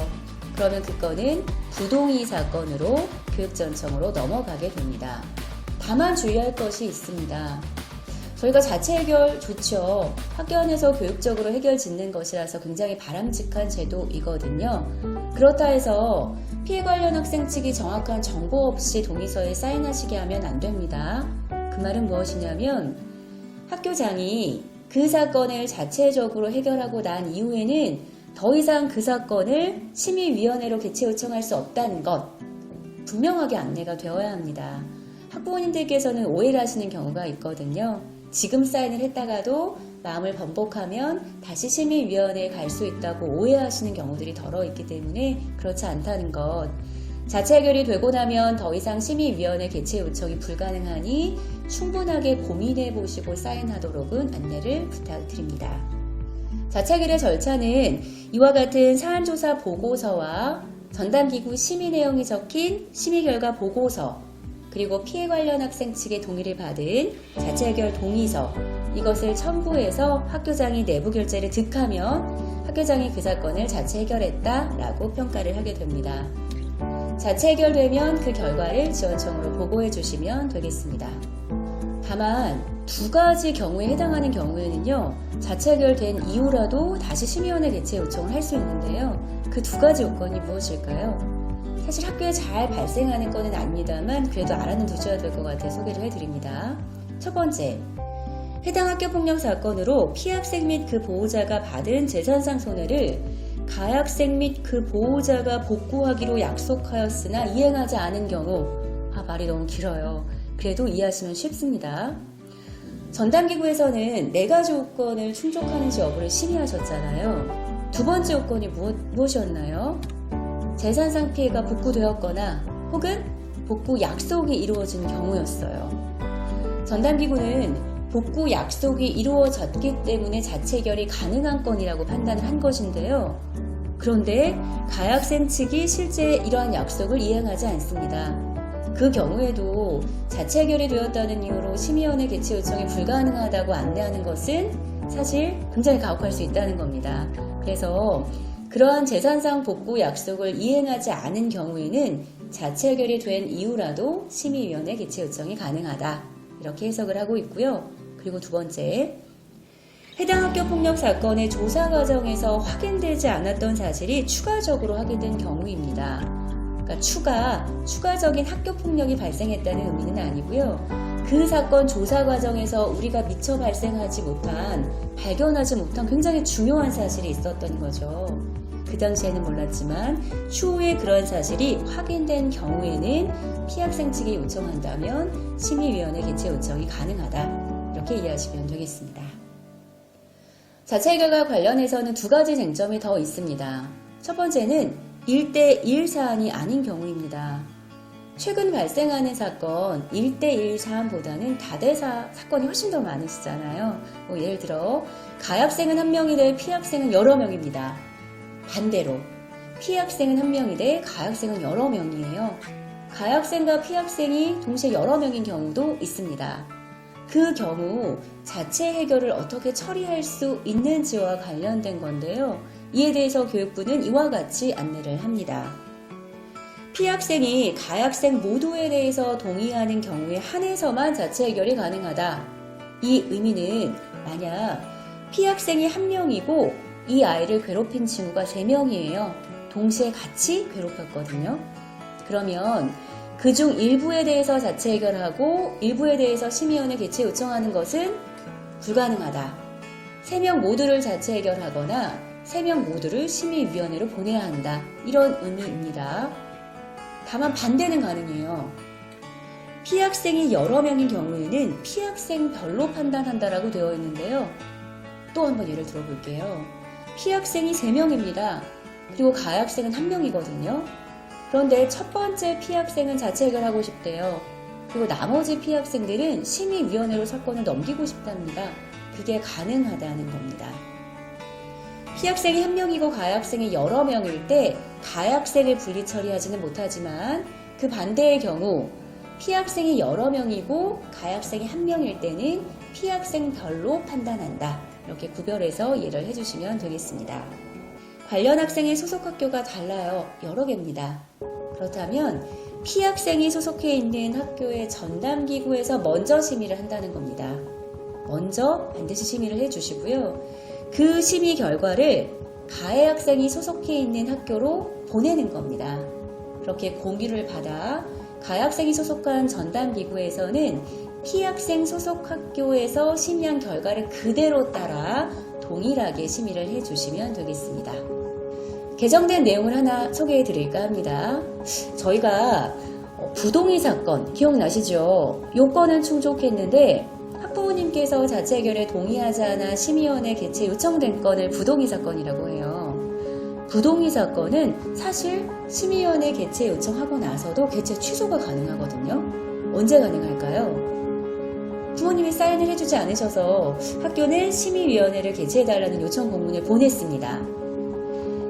그러면 그 건은 부동의 사건으로 교육전청으로 넘어가게 됩니다. 다만 주의할 것이 있습니다. 저희가 자체 해결 좋죠. 학교 안에서 교육적으로 해결 짓는 것이라서 굉장히 바람직한 제도이거든요. 그렇다 해서 피해 관련 학생 측이 정확한 정보 없이 동의서에 사인하시게 하면 안 됩니다. 그 말은 무엇이냐면 학교장이 그 사건을 자체적으로 해결하고 난 이후에는 더 이상 그 사건을 심의위원회로 개최 요청할 수 없다는 것 분명하게 안내가 되어야 합니다. 학부모님들께서는 오해를 하시는 경우가 있거든요. 지금 사인을 했다가도 마음을 번복하면 다시 심의위원회에 갈 수 있다고 오해하시는 경우들이 덜어 있기 때문에 그렇지 않다는 것. 자체 해결이 되고 나면 더 이상 심의위원회 개최 요청이 불가능하니 충분하게 고민해 보시고 사인하도록은 안내를 부탁드립니다. 자체 해결의 절차는 이와 같은 사안조사 보고서와 전담기구 심의 내용이 적힌 심의 결과 보고서, 그리고 피해 관련 학생 측의 동의를 받은 자체 해결 동의서, 이것을 첨부해서 학교장이 내부 결재를 득하면 학교장이 그 사건을 자체 해결했다라고 평가를 하게 됩니다. 자체 해결되면 그 결과를 지원청으로 보고해 주시면 되겠습니다. 다만 두 가지 경우에 해당하는 경우에는요, 자체 해결된 이후라도 다시 심의원회 개최 요청을 할 수 있는데요. 그 두 가지 요건이 무엇일까요? 사실 학교에 잘 발생하는 건은 아닙니다만 그래도 알아는 두셔야 될 것 같아 소개를 해드립니다. 첫 번째, 해당 학교 폭력 사건으로 피해 학생 및 그 보호자가 받은 재산상 손해를 가학생 및 그 보호자가 복구하기로 약속하였으나 이행하지 않은 경우, 말이 너무 길어요. 그래도 이해하시면 쉽습니다. 전담기구에서는 4가지 요건을 충족하는지 여부를 심의하셨잖아요. 두 번째 요건이 무엇이었나요? 재산상 피해가 복구되었거나 혹은 복구 약속이 이루어진 경우였어요. 전담기구는 복구 약속이 이루어졌기 때문에 자체 해결이 가능한 건이라고 판단을 한 것인데요. 그런데 가학생 측이 실제 이러한 약속을 이행하지 않습니다. 그 경우에도 자체 해결이 되었다는 이유로 심의원회 개최 요청이 불가능하다고 안내하는 것은 사실 굉장히 가혹할 수 있다는 겁니다. 그래서 그러한 재산상 복구 약속을 이행하지 않은 경우에는 자체 해결이 된 이후라도 심의위원회 개최 요청이 가능하다, 이렇게 해석을 하고 있고요. 그리고 두 번째, 해당 학교 폭력 사건의 조사 과정에서 확인되지 않았던 사실이 추가적으로 확인된 경우입니다. 그러니까 추가적인 학교 폭력이 발생했다는 의미는 아니고요. 그 사건 조사 과정에서 우리가 미처 발견하지 못한 굉장히 중요한 사실이 있었던 거죠. 그 당시에는 몰랐지만 추후에 그런 사실이 확인된 경우에는 피학생 측이 요청한다면 심의위원회 개최 요청이 가능하다, 이렇게 이해하시면 되겠습니다. 자체 해결과 관련해서는 두 가지 쟁점이 더 있습니다. 첫 번째는 1대1 사안이 아닌 경우입니다. 최근 발생하는 사건 1대1 사안보다는 다대사 사건이 훨씬 더 많으시잖아요. 예를 들어 가학생은 1명이되 피학생은 여러 명입니다. 반대로 피학생은 1명이되 가학생은 여러 명이에요. 가학생과 피학생이 동시에 여러 명인 경우도 있습니다. 그 경우 자체 해결을 어떻게 처리할 수 있는지와 관련된 건데요. 이에 대해서 교육부는 이와 같이 안내를 합니다. 피학생이 가학생 모두에 대해서 동의하는 경우에 한해서만 자체 해결이 가능하다. 이 의미는 만약 피학생이 1명이고 이 아이를 괴롭힌 친구가 3명이에요. 동시에 같이 괴롭혔거든요. 그러면 그중 일부에 대해서 자체 해결하고 일부에 대해서 심의원회 개최 요청하는 것은 불가능하다. 3명 모두를 자체 해결하거나 3명 모두를 심의위원회로 보내야 한다, 이런 의미입니다. 다만 반대는 가능해요. 피학생이 여러 명인 경우에는 피학생별로 판단한다라고 되어 있는데요. 또 한번 예를 들어볼게요. 피학생이 3명입니다. 그리고 가학생은 1명이거든요. 그런데 첫 번째 피학생은 자체 해결하고 싶대요. 그리고 나머지 피학생들은 심의위원회로 사건을 넘기고 싶답니다. 그게 가능하다는 겁니다. 피학생이 1명이고 가학생이 여러 명일 때 가학생을 분리 처리하지는 못하지만 그 반대의 경우 피학생이 여러 명이고 가학생이 1명일 때는 피학생별로 판단한다, 이렇게 구별해서 이해를 해주시면 되겠습니다. 관련 학생의 소속 학교가 달라요. 여러 개입니다. 그렇다면 피학생이 소속해 있는 학교의 전담기구에서 먼저 심의를 한다는 겁니다. 먼저 반드시 심의를 해주시고요. 그 심의 결과를 가해 학생이 소속해 있는 학교로 보내는 겁니다. 그렇게 공유를 받아 가해 학생이 소속한 전담기구에서는 피학생 소속 학교에서 심의한 결과를 그대로 따라 동일하게 심의를 해주시면 되겠습니다. 개정된 내용을 하나 소개해 드릴까 합니다. 저희가 부동의 사건 기억나시죠? 요건은 충족했는데 학부모님께서 자체 해결에 동의하지 않아 심의위원회 개최 요청된 건을 부동의 사건이라고 해요. 부동의 사건은 사실 심의위원회 개최 요청하고 나서도 개최 취소가 가능하거든요. 언제 가능할까요? 부모님이 사인을 해주지 않으셔서 학교는 심의위원회를 개최해달라는 요청 공문을 보냈습니다.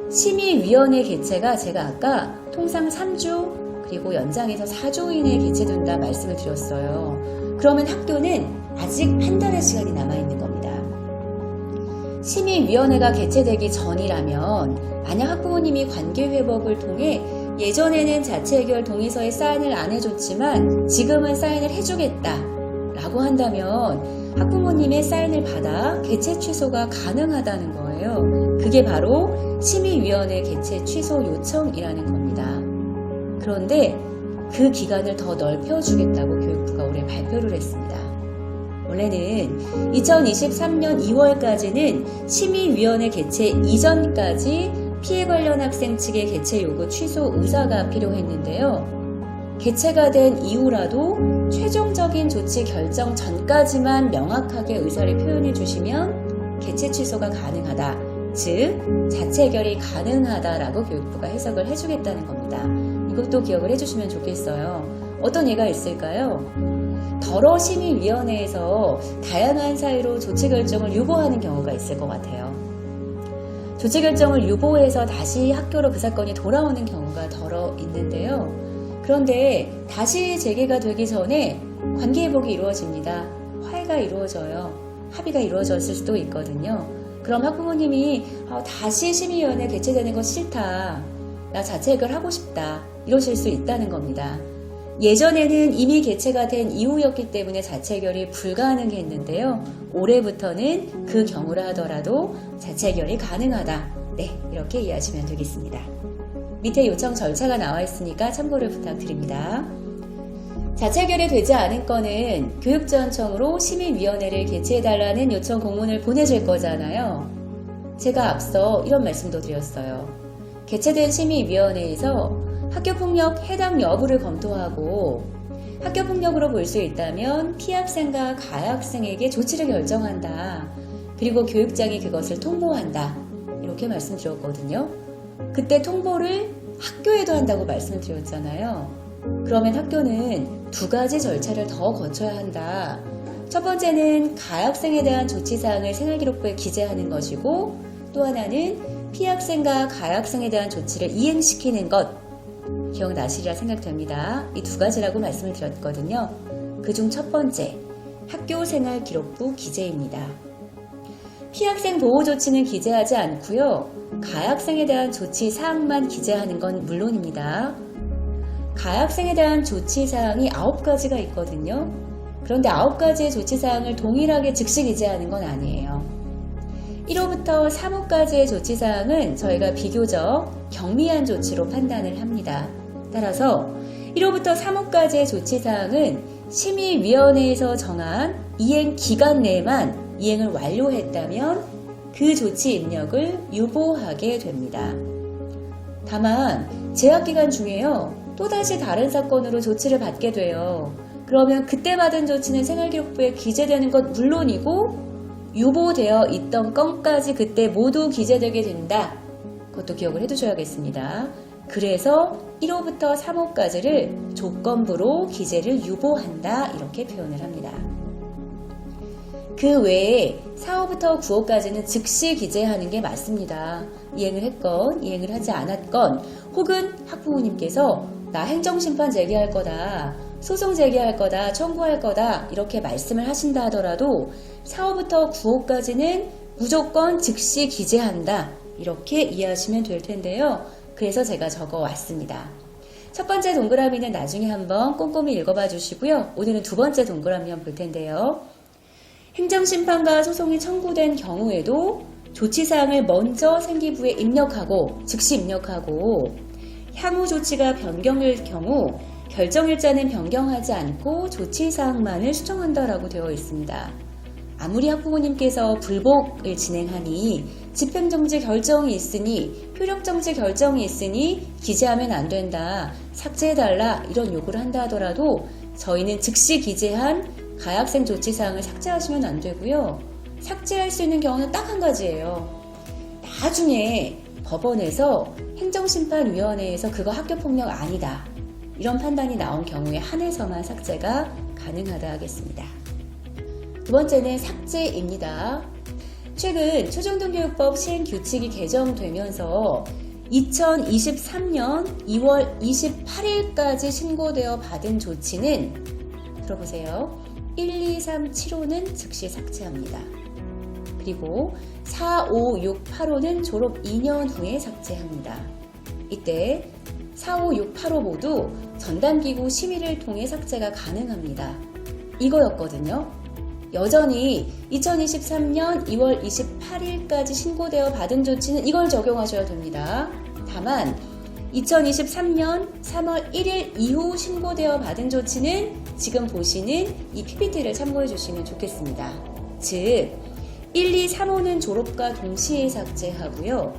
심의위원회 개최가 제가 아까 통상 3주 그리고 연장해서 4주 이내에 개최된다 말씀을 드렸어요. 그러면 학교는 아직 한 달의 시간이 남아있는 겁니다. 심의위원회가 개최되기 전이라면 만약 학부모님이 관계회복을 통해 예전에는 자체해결 동의서에 사인을 안 해줬지만 지금은 사인을 해주겠다 라고 한다면 학부모님의 사인을 받아 개최 취소가 가능하다는 거예요. 그게 바로 심의위원회 개최 취소 요청이라는 겁니다. 그런데 그 기간을 더 넓혀주겠다고 교육부가 올해 발표를 했습니다. 원래는 2023년 2월까지는 심의위원회 개최 이전까지 피해 관련 학생 측의 개최 요구 취소 의사가 필요했는데요. 개최가 된 이후라도 최종적인 조치 결정 전까지만 명확하게 의사를 표현해 주시면 개최 취소가 가능하다. 즉 자체 해결이 가능하다라고 교육부가 해석을 해주겠다는 겁니다. 이것도 기억을 해주시면 좋겠어요. 어떤 예가 있을까요? 덜어심의위원회에서 다양한 사유로 조치 결정을 유보하는 경우가 있을 것 같아요. 조치 결정을 유보해서 다시 학교로 그 사건이 돌아오는 경우가 덜어 있는데요. 그런데 다시 재개가 되기 전에 관계회복이 이루어집니다. 화해가 이루어져요. 합의가 이루어졌을 수도 있거든요. 그럼 학부모님이 다시 심의위원회 개최되는 거 싫다. 나 자체 해결하고 싶다. 이러실 수 있다는 겁니다. 예전에는 이미 개최가 된 이후였기 때문에 자체 해결이 불가능했는데요. 올해부터는 그 경우라 하더라도 자체 해결이 가능하다. 네, 이렇게 이해하시면 되겠습니다. 밑에 요청 절차가 나와 있으니까 참고를 부탁드립니다. 자체 해결이 되지 않은 건은 교육지원청으로 심의위원회를 개최해달라는 요청 공문을 보내줄 거잖아요. 제가 앞서 이런 말씀도 드렸어요. 개최된 심의위원회에서 학교폭력 해당 여부를 검토하고 학교폭력으로 볼 수 있다면 피학생과 가학생에게 조치를 결정한다. 그리고 교육장이 그것을 통보한다. 이렇게 말씀드렸거든요. 그때 통보를 학교에도 한다고 말씀을 드렸잖아요. 그러면 학교는 두 가지 절차를 더 거쳐야 한다. 첫 번째는 가학생에 대한 조치사항을 생활기록부에 기재하는 것이고 또 하나는 피학생과 가학생에 대한 조치를 이행시키는 것. 기억나시리라 생각됩니다. 이 두 가지라고 말씀을 드렸거든요. 그중 첫 번째, 학교생활기록부 기재입니다. 피학생 보호 조치는 기재하지 않고요. 가학생에 대한 조치 사항만 기재하는 건 물론입니다. 가학생에 대한 조치 사항이 9가지가 있거든요. 그런데 9가지의 조치 사항을 동일하게 즉시 기재하는 건 아니에요. 1호부터 3호까지의 조치 사항은 저희가 비교적 경미한 조치로 판단을 합니다. 따라서 1호부터 3호까지의 조치 사항은 심의위원회에서 정한 이행 기간 내에만 이행을 완료했다면 그 조치 입력을 유보하게 됩니다. 다만 제약기간 중에요. 또다시 다른 사건으로 조치를 받게 돼요. 그러면 그때 받은 조치는 생활기록부에 기재되는 것 물론이고 유보되어 있던 건까지 그때 모두 기재되게 된다. 그것도 기억을 해두셔야겠습니다. 그래서 1호부터 3호까지를 조건부로 기재를 유보한다. 이렇게 표현을 합니다. 그 외에 4호부터 9호까지는 즉시 기재하는 게 맞습니다. 이행을 했건 이행을 하지 않았건 혹은 학부모님께서 나 행정심판 제기할 거다, 소송 제기할 거다, 청구할 거다 이렇게 말씀을 하신다 하더라도 4호부터 9호까지는 무조건 즉시 기재한다. 이렇게 이해하시면 될 텐데요. 그래서 제가 적어 왔습니다. 첫 번째 동그라미는 나중에 한번 꼼꼼히 읽어봐 주시고요. 오늘은 두 번째 동그라미 한번 볼 텐데요. 행정심판과 소송이 청구된 경우에도 조치사항을 먼저 생기부에 입력하고 즉시 입력하고 향후 조치가 변경일 경우 결정일자는 변경하지 않고 조치사항만을 수정한다라고 되어 있습니다. 아무리 학부모님께서 불복을 진행하니 집행정지 결정이 있으니 효력정지 결정이 있으니 기재하면 안 된다, 삭제해달라 이런 요구를 한다 하더라도 저희는 즉시 기재한 가학생 조치사항을 삭제하시면 안 되고요. 삭제할 수 있는 경우는 딱 한 가지예요. 나중에 법원에서 행정심판위원회에서 그거 학교폭력 아니다, 이런 판단이 나온 경우에 한해서만 삭제가 가능하다 하겠습니다. 두 번째는 삭제입니다. 최근 초중등교육법 시행규칙이 개정되면서 2023년 2월 28일까지 신고되어 받은 조치는 들어보세요. 1, 2, 3, 7호는 즉시 삭제합니다. 그리고 4, 5, 6, 8호는 졸업 2년 후에 삭제합니다. 이때 4, 5, 6, 8호 모두 전담기구 심의를 통해 삭제가 가능합니다. 이거였거든요. 여전히 2023년 2월 28일까지 신고되어 받은 조치는 이걸 적용하셔야 됩니다. 다만 2023년 3월 1일 이후 신고되어 받은 조치는 지금 보시는 이 PPT를 참고해 주시면 좋겠습니다. 즉 1, 2, 3호는 졸업과 동시에 삭제하고요.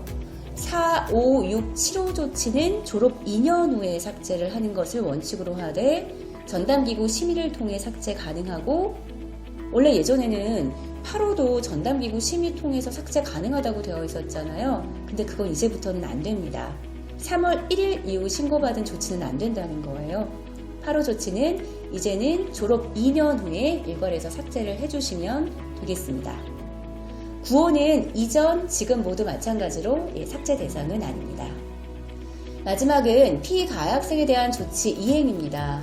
4, 5, 6, 7호 조치는 졸업 2년 후에 삭제를 하는 것을 원칙으로 하되 전담기구 심의를 통해 삭제 가능하고, 원래 예전에는 8호도 전담기구 심의 통해서 삭제 가능하다고 되어 있었잖아요. 근데 그건 이제부터는 안 됩니다. 3월 1일 이후 신고받은 조치는 안 된다는 거예요. 8호 조치는 이제는 졸업 2년 후에 일괄해서 삭제를 해주시면 되겠습니다. 9호는 이전, 지금 모두 마찬가지로 삭제 대상은 아닙니다. 마지막은 피가학생에 대한 조치 이행입니다.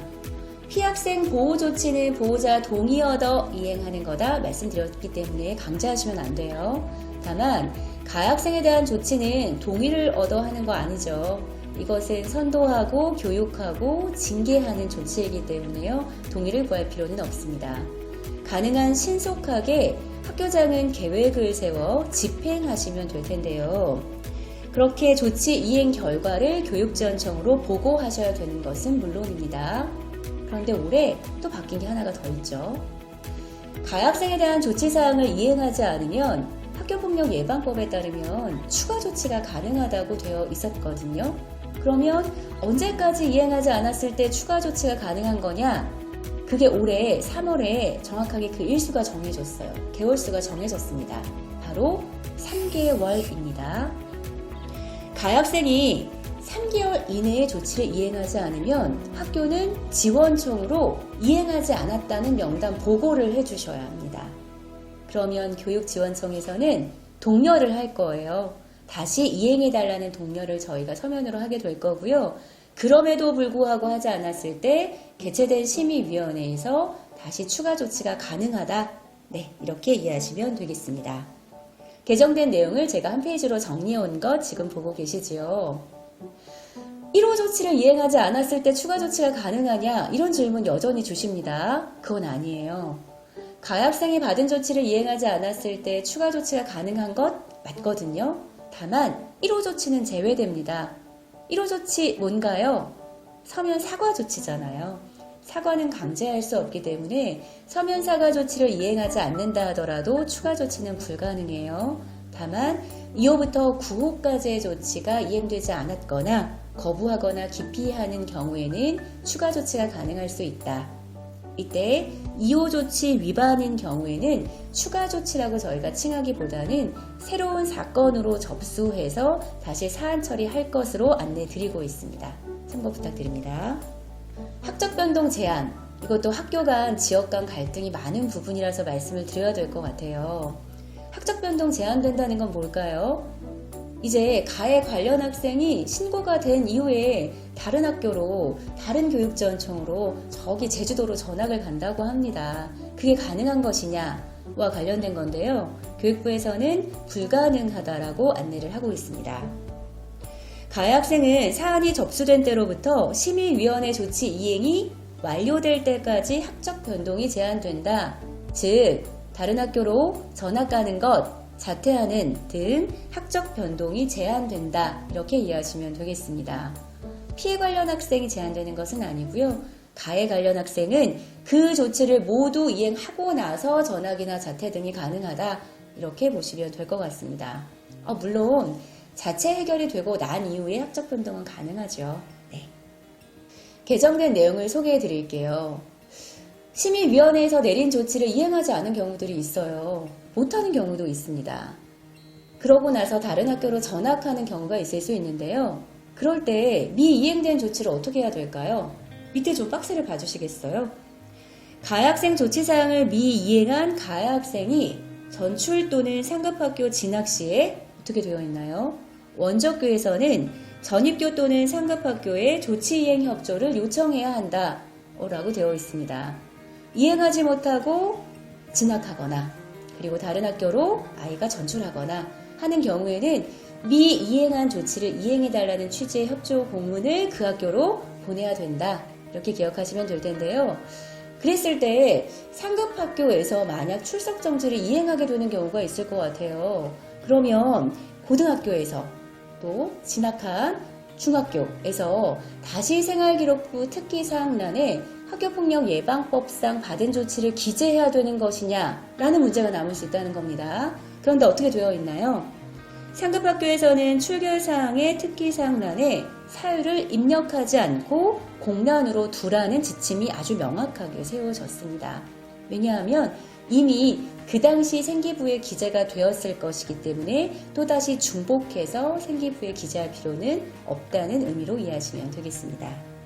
피학생 보호 조치는 보호자 동의 얻어 이행하는 거다 말씀드렸기 때문에 강제하시면 안 돼요. 다만 가학생에 대한 조치는 동의를 얻어 하는 거 아니죠. 이것은 선도하고 교육하고 징계하는 조치이기 때문에요. 동의를 구할 필요는 없습니다. 가능한 신속하게 학교장은 계획을 세워 집행하시면 될 텐데요. 그렇게 조치 이행 결과를 교육지원청으로 보고하셔야 되는 것은 물론입니다. 그런데 올해 또 바뀐 게 하나가 더 있죠. 가학생에 대한 조치사항을 이행하지 않으면 학교폭력 예방법에 따르면 추가 조치가 가능하다고 되어 있었거든요. 그러면 언제까지 이행하지 않았을 때 추가 조치가 가능한 거냐? 그게 올해 3월에 정확하게 그 일수가 정해졌어요. 개월수가 정해졌습니다. 바로 3개월입니다. 가학생이 3개월 이내에 조치를 이행하지 않으면 학교는 지원청으로 이행하지 않았다는 명단 보고를 해주셔야 합니다. 그러면 교육지원청에서는 독려를 할 거예요. 다시 이행해달라는 독려를 저희가 서면으로 하게 될 거고요. 그럼에도 불구하고 하지 않았을 때 개최된 심의위원회에서 다시 추가 조치가 가능하다. 네, 이렇게 이해하시면 되겠습니다. 개정된 내용을 제가 한 페이지로 정리해온 것 지금 보고 계시지요. 1호 조치를 이행하지 않았을 때 추가 조치가 가능하냐? 이런 질문 여전히 주십니다. 그건 아니에요. 가학생이 받은 조치를 이행하지 않았을 때 추가 조치가 가능한 것 맞거든요. 다만 1호 조치는 제외됩니다. 1호 조치 뭔가요? 서면 사과 조치잖아요. 사과는 강제할 수 없기 때문에 서면 사과 조치를 이행하지 않는다 하더라도 추가 조치는 불가능해요. 다만 2호부터 9호까지의 조치가 이행되지 않았거나 거부하거나 기피하는 경우에는 추가 조치가 가능할 수 있다. 이때 2호 조치 위반인 경우에는 추가 조치라고 저희가 칭하기보다는 새로운 사건으로 접수해서 다시 사안 처리할 것으로 안내 드리고 있습니다. 참고 부탁드립니다. 학적 변동 제한, 이것도 학교 간, 지역 간 갈등이 많은 부분이라서 말씀을 드려야 될 것 같아요. 학적 변동 제한된다는 건 뭘까요? 이제 가해 관련 학생이 신고가 된 이후에 다른 학교로, 다른 교육지원청으로 저기 제주도로 전학을 간다고 합니다. 그게 가능한 것이냐와 관련된 건데요. 교육부에서는 불가능하다라고 안내를 하고 있습니다. 가해 학생은 사안이 접수된 때로부터 심의위원회 조치 이행이 완료될 때까지 학적 변동이 제한된다. 즉, 다른 학교로 전학 가는 것, 자퇴하는 등 학적 변동이 제한된다. 이렇게 이해하시면 되겠습니다. 피해 관련 학생이 제한되는 것은 아니고요. 가해 관련 학생은 그 조치를 모두 이행하고 나서 전학이나 자퇴 등이 가능하다. 이렇게 보시면 될 것 같습니다. 물론 자체 해결이 되고 난 이후에 학적 변동은 가능하죠. 네. 개정된 내용을 소개해 드릴게요. 심의위원회에서 내린 조치를 이행하지 않은 경우들이 있어요. 못하는 경우도 있습니다. 그러고 나서 다른 학교로 전학하는 경우가 있을 수 있는데요. 그럴 때 미이행된 조치를 어떻게 해야 될까요? 밑에 좀 박스를 봐주시겠어요? 가해학생 조치사항을 미이행한 가해학생이 전출 또는 상급학교 진학 시에 어떻게 되어 있나요? 원적교에서는 전입교 또는 상급학교에 조치이행 협조를 요청해야 한다 라고 되어 있습니다. 이행하지 못하고 진학하거나 그리고 다른 학교로 아이가 전출하거나 하는 경우에는 미이행한 조치를 이행해달라는 취지의 협조 공문을 그 학교로 보내야 된다. 이렇게 기억하시면 될 텐데요. 그랬을 때 상급학교에서 만약 출석 정지를 이행하게 되는 경우가 있을 것 같아요. 그러면 고등학교에서 또 진학한 중학교에서 다시 생활기록부 특기사항란에 학교폭력 예방법상 받은 조치를 기재해야 되는 것이냐라는 문제가 남을 수 있다는 겁니다. 그런데 어떻게 되어 있나요? 상급학교에서는 출결사항의 특기사항란에 사유를 입력하지 않고 공란으로 두라는 지침이 아주 명확하게 세워졌습니다. 왜냐하면 이미 그 당시 생기부에 기재가 되었을 것이기 때문에 또다시 중복해서 생기부에 기재할 필요는 없다는 의미로 이해하시면 되겠습니다.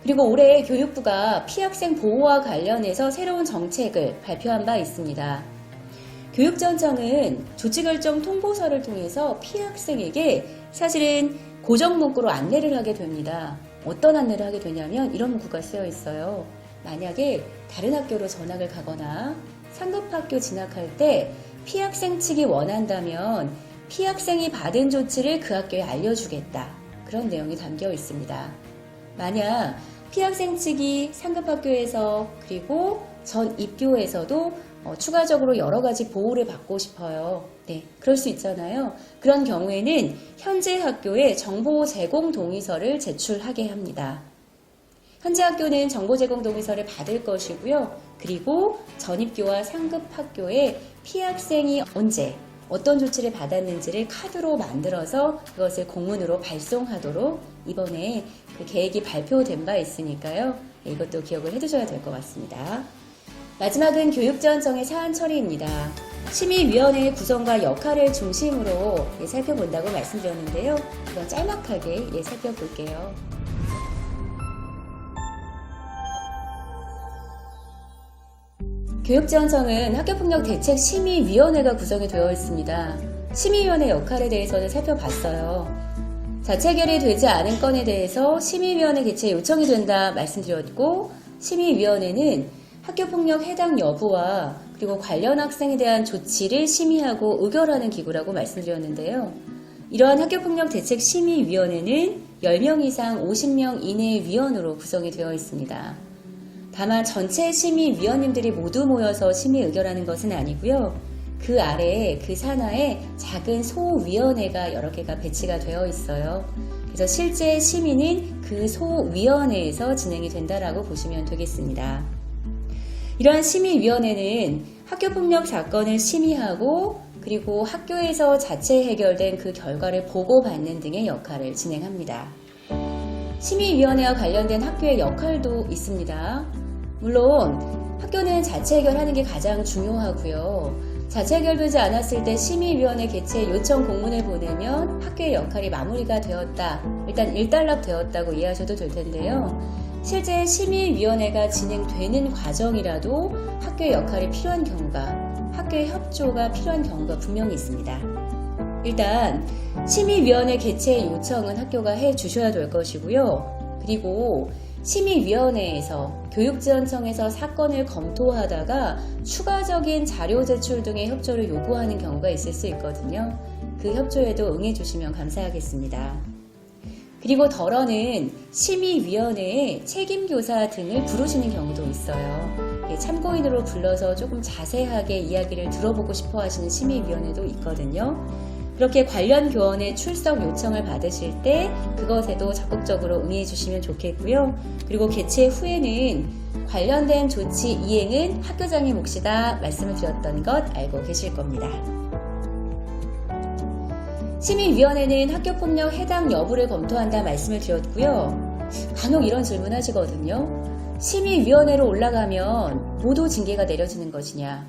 그리고 올해 교육부가 피학생 보호와 관련해서 새로운 정책을 발표한 바 있습니다. 교육전청은 조치결정 통보서를 통해서 피학생에게 사실은 고정 문구로 안내를 하게 됩니다. 어떤 안내를 하게 되냐면 이런 문구가 쓰여 있어요. 만약에 다른 학교로 전학을 가거나 상급학교 진학할 때 피학생 측이 원한다면 피학생이 받은 조치를 그 학교에 알려주겠다. 그런 내용이 담겨 있습니다. 만약 피학생 측이 상급학교에서 그리고 전 입교에서도 추가적으로 여러 가지 보호를 받고 싶어요. 네, 그럴 수 있잖아요. 그런 경우에는 현재 학교에 정보 제공 동의서를 제출하게 합니다. 현재 학교는 정보 제공 동의서를 받을 것이고요. 그리고 전입교와 상급학교에 피학생이 언제 어떤 조치를 받았는지를 카드로 만들어서 그것을 공문으로 발송하도록 이번에 그 계획이 발표된 바 있으니까요. 이것도 기억을 해두셔야 될 것 같습니다. 마지막은 교육전청의 사안 처리입니다. 심의위원회의 구성과 역할을 중심으로 살펴본다고 말씀드렸는데요. 이건 짤막하게 살펴볼게요. 교육전청은 학교폭력대책심의위원회가 구성이 되어 있습니다. 심의위원회 역할에 대해서는 살펴봤어요. 자체 해결이 되지 않은 건에 대해서 심의위원회 개최 요청이 된다 말씀드렸고, 심의위원회는 학교폭력 해당 여부와 그리고 관련 학생에 대한 조치를 심의하고 의결하는 기구라고 말씀드렸는데요. 이러한 학교폭력대책심의위원회는 10명 이상 50명 이내의 위원으로 구성이 되어 있습니다. 다만 전체 심의위원님들이 모두 모여서 심의 의결하는 것은 아니고요. 그 아래에 그 산하에 작은 소위원회가 여러 개가 배치가 되어 있어요. 그래서 실제 심의는 그 소위원회에서 진행이 된다라고 보시면 되겠습니다. 이러한 심의위원회는 학교폭력 사건을 심의하고 그리고 학교에서 자체 해결된 그 결과를 보고받는 등의 역할을 진행합니다. 심의위원회와 관련된 학교의 역할도 있습니다. 물론 학교는 자체 해결하는 게 가장 중요하고요. 자체 해결되지 않았을 때 심의위원회 개최 요청 공문을 보내면 학교의 역할이 마무리가 되었다. 일단 일단락되었다고 이해하셔도 될 텐데요. 실제 심의위원회가 진행되는 과정이라도 학교의 역할이 필요한 경우가, 학교의 협조가 필요한 경우가 분명히 있습니다. 일단 심의위원회 개최 요청은 학교가 해주셔야 될 것이고요. 그리고 심의위원회에서 교육지원청에서 사건을 검토하다가 추가적인 자료 제출 등의 협조를 요구하는 경우가 있을 수 있거든요. 그 협조에도 응해주시면 감사하겠습니다. 그리고 덜어는 심의위원회에 책임교사 등을 부르시는 경우도 있어요. 참고인으로 불러서 조금 자세하게 이야기를 들어보고 싶어 하시는 심의위원회도 있거든요. 그렇게 관련 교원의 출석 요청을 받으실 때 그것에도 적극적으로 응해 주시면 좋겠고요. 그리고 개최 후에는 관련된 조치 이행은 학교장의 몫이다 말씀을 드렸던 것 알고 계실 겁니다. 심의위원회는 학교폭력 해당 여부를 검토한다 말씀을 드렸고요. 간혹 이런 질문 하시거든요. 심의위원회로 올라가면 모두 징계가 내려지는 것이냐?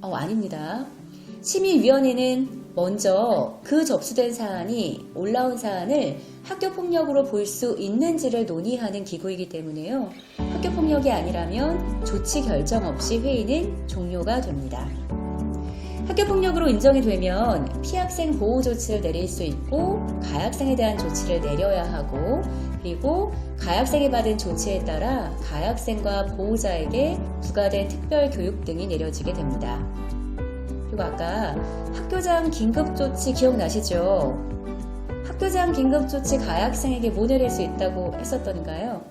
아닙니다. 심의위원회는 먼저 그 접수된 사안이 올라온 사안을 학교폭력으로 볼 수 있는지를 논의하는 기구이기 때문에요. 학교폭력이 아니라면 조치 결정 없이 회의는 종료가 됩니다. 학교폭력으로 인정이 되면 피학생 보호 조치를 내릴 수 있고 가학생에 대한 조치를 내려야 하고 그리고 가학생이 받은 조치에 따라 가학생과 보호자에게 부과된 특별 교육 등이 내려지게 됩니다. 그리고 아까 학교장 긴급조치 기억나시죠? 학교장 긴급조치 가학생에게 뭐 내릴 수 있다고 했었던가요?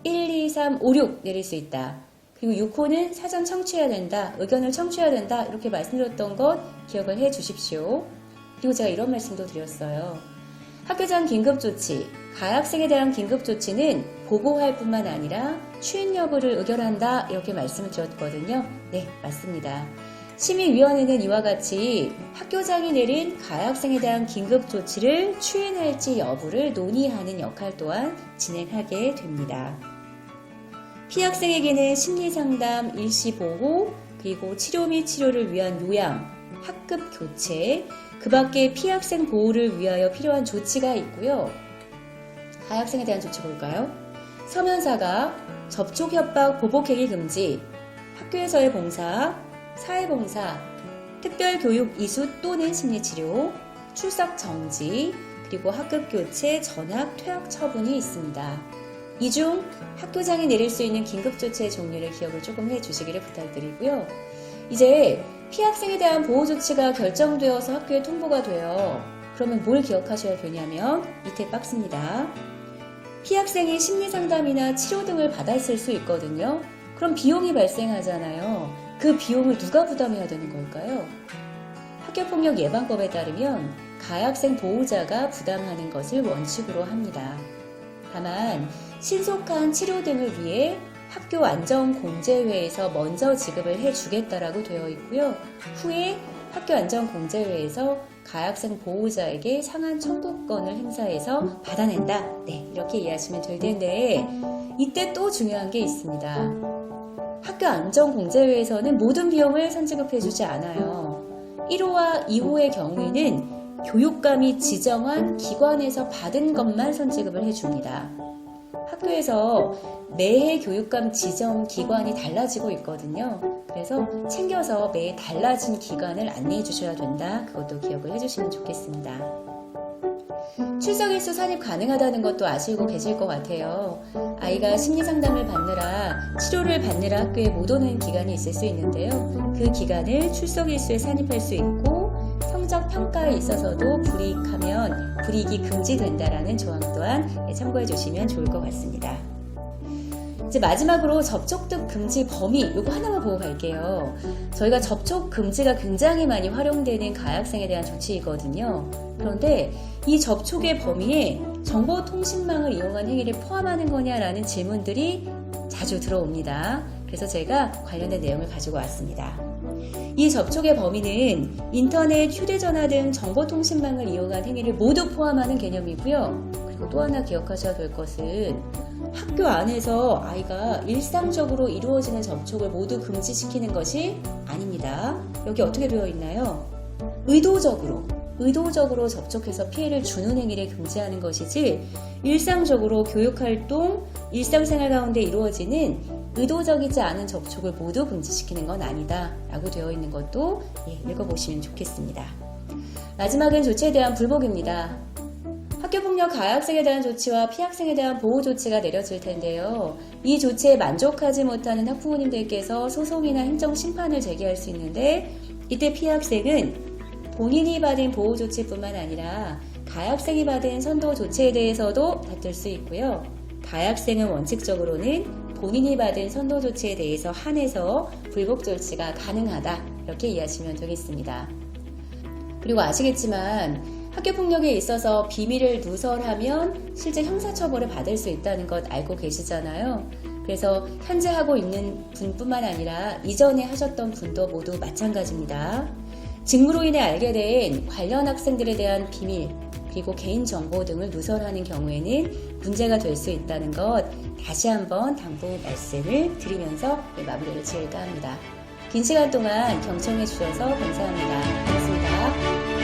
1, 2, 3, 5, 6 내릴 수 있다. 그리고 6호는 사전 청취해야 된다. 의견을 청취해야 된다. 이렇게 말씀드렸던 것 기억을 해 주십시오. 그리고 제가 이런 말씀도 드렸어요. 학교장 긴급조치, 가학생에 대한 긴급조치는 보고할 뿐만 아니라 추인 여부를 의결한다. 이렇게 말씀을 드렸거든요. 네, 맞습니다. 심의위원회는 이와 같이 학교장이 내린 가학생에 대한 긴급조치를 추인할지 여부를 논의하는 역할 또한 진행하게 됩니다. 피학생에게는 심리상담, 일시보호, 그리고 치료 및 치료를 위한 요양, 학급 교체, 그 밖에 피학생 보호를 위하여 필요한 조치가 있고요. 가학생에 대한 조치 볼까요? 서면사과, 접촉협박, 보복행위 금지, 학교에서의 봉사, 사회봉사, 특별교육 이수 또는 심리치료, 출석 정지, 그리고 학급교체, 전학, 퇴학 처분이 있습니다. 이 중 학교장이 내릴 수 있는 긴급조치의 종류를 기억을 조금 해주시기를 부탁드리고요. 이제 피학생에 대한 보호조치가 결정되어서 학교에 통보가 돼요. 그러면 뭘 기억하셔야 되냐면 밑에 박스입니다. 피학생이 심리상담이나 치료 등을 받았을 수 있거든요. 그럼 비용이 발생하잖아요. 그 비용을 누가 부담해야 되는 걸까요? 학교폭력 예방법에 따르면 가학생 보호자가 부담하는 것을 원칙으로 합니다. 다만 신속한 치료 등을 위해 학교 안전공제회에서 먼저 지급을 해주겠다라고 되어 있고요. 후에 학교 안전공제회에서 가학생 보호자에게 상한 청구권을 행사해서 받아낸다. 네, 이렇게 이해하시면 될 텐데 이때 또 중요한 게 있습니다. 학교 안전공제회에서는 모든 비용을 선지급해주지 않아요. 1호와 2호의 경우에는 교육감이 지정한 기관에서 받은 것만 선지급을 해줍니다. 학교에서 매해 교육감 지정 기관이 달라지고 있거든요. 그래서 챙겨서 매해 달라진 기관을 안내해 주셔야 된다. 그것도 기억을 해주시면 좋겠습니다. 출석일수 산입 가능하다는 것도 아시고 계실 것 같아요. 아이가 심리상담을 받느라 치료를 받느라 학교에 못 오는 기간이 있을 수 있는데요. 그 기간을 출석일수에 산입할 수 있고 성적 평가에 있어서도 불이익하면 불이익이 금지된다라는 조항 또한 참고해 주시면 좋을 것 같습니다. 이제 마지막으로 접촉 등 금지 범위 이거 하나만 보고 갈게요. 저희가 접촉 금지가 굉장히 많이 활용되는 가학생에 대한 조치이거든요. 그런데 이 접촉의 범위에 정보통신망을 이용한 행위를 포함하는 거냐라는 질문들이 자주 들어옵니다. 그래서 제가 관련된 내용을 가지고 왔습니다. 이 접촉의 범위는 인터넷, 휴대전화 등 정보통신망을 이용한 행위를 모두 포함하는 개념이고요. 그리고 또 하나 기억하셔야 될 것은 학교 안에서 아이가 일상적으로 이루어지는 접촉을 모두 금지시키는 것이 아닙니다. 여기 어떻게 되어 있나요? 의도적으로 접촉해서 피해를 주는 행위를 금지하는 것이지 일상적으로 교육활동, 일상생활 가운데 이루어지는 의도적이지 않은 접촉을 모두 금지시키는 건 아니다 라고 되어 있는 것도 읽어보시면 좋겠습니다. 마지막은 조치에 대한 불복입니다. 학교폭력 가해학생에 대한 조치와 피학생에 대한 보호 조치가 내려질 텐데요. 이 조치에 만족하지 못하는 학부모님들께서 소송이나 행정심판을 제기할 수 있는데 이때 피학생은 본인이 받은 보호 조치뿐만 아니라 가해학생이 받은 선도 조치에 대해서도 다툴 수 있고요. 가해학생은 원칙적으로는 본인이 받은 선도 조치에 대해서 한해서 불복 조치가 가능하다 이렇게 이해하시면 되겠습니다. 그리고 아시겠지만 학교폭력에 있어서 비밀을 누설하면 실제 형사처벌을 받을 수 있다는 것 알고 계시잖아요. 그래서 현재 하고 있는 분뿐만 아니라 이전에 하셨던 분도 모두 마찬가지입니다. 직무로 인해 알게 된 관련 학생들에 대한 비밀 그리고 개인정보 등을 누설하는 경우에는 문제가 될 수 있다는 것 다시 한번 당부 말씀을 드리면서 마무리를 지을까 합니다. 긴 시간 동안 경청해 주셔서 감사합니다. 고맙습니다.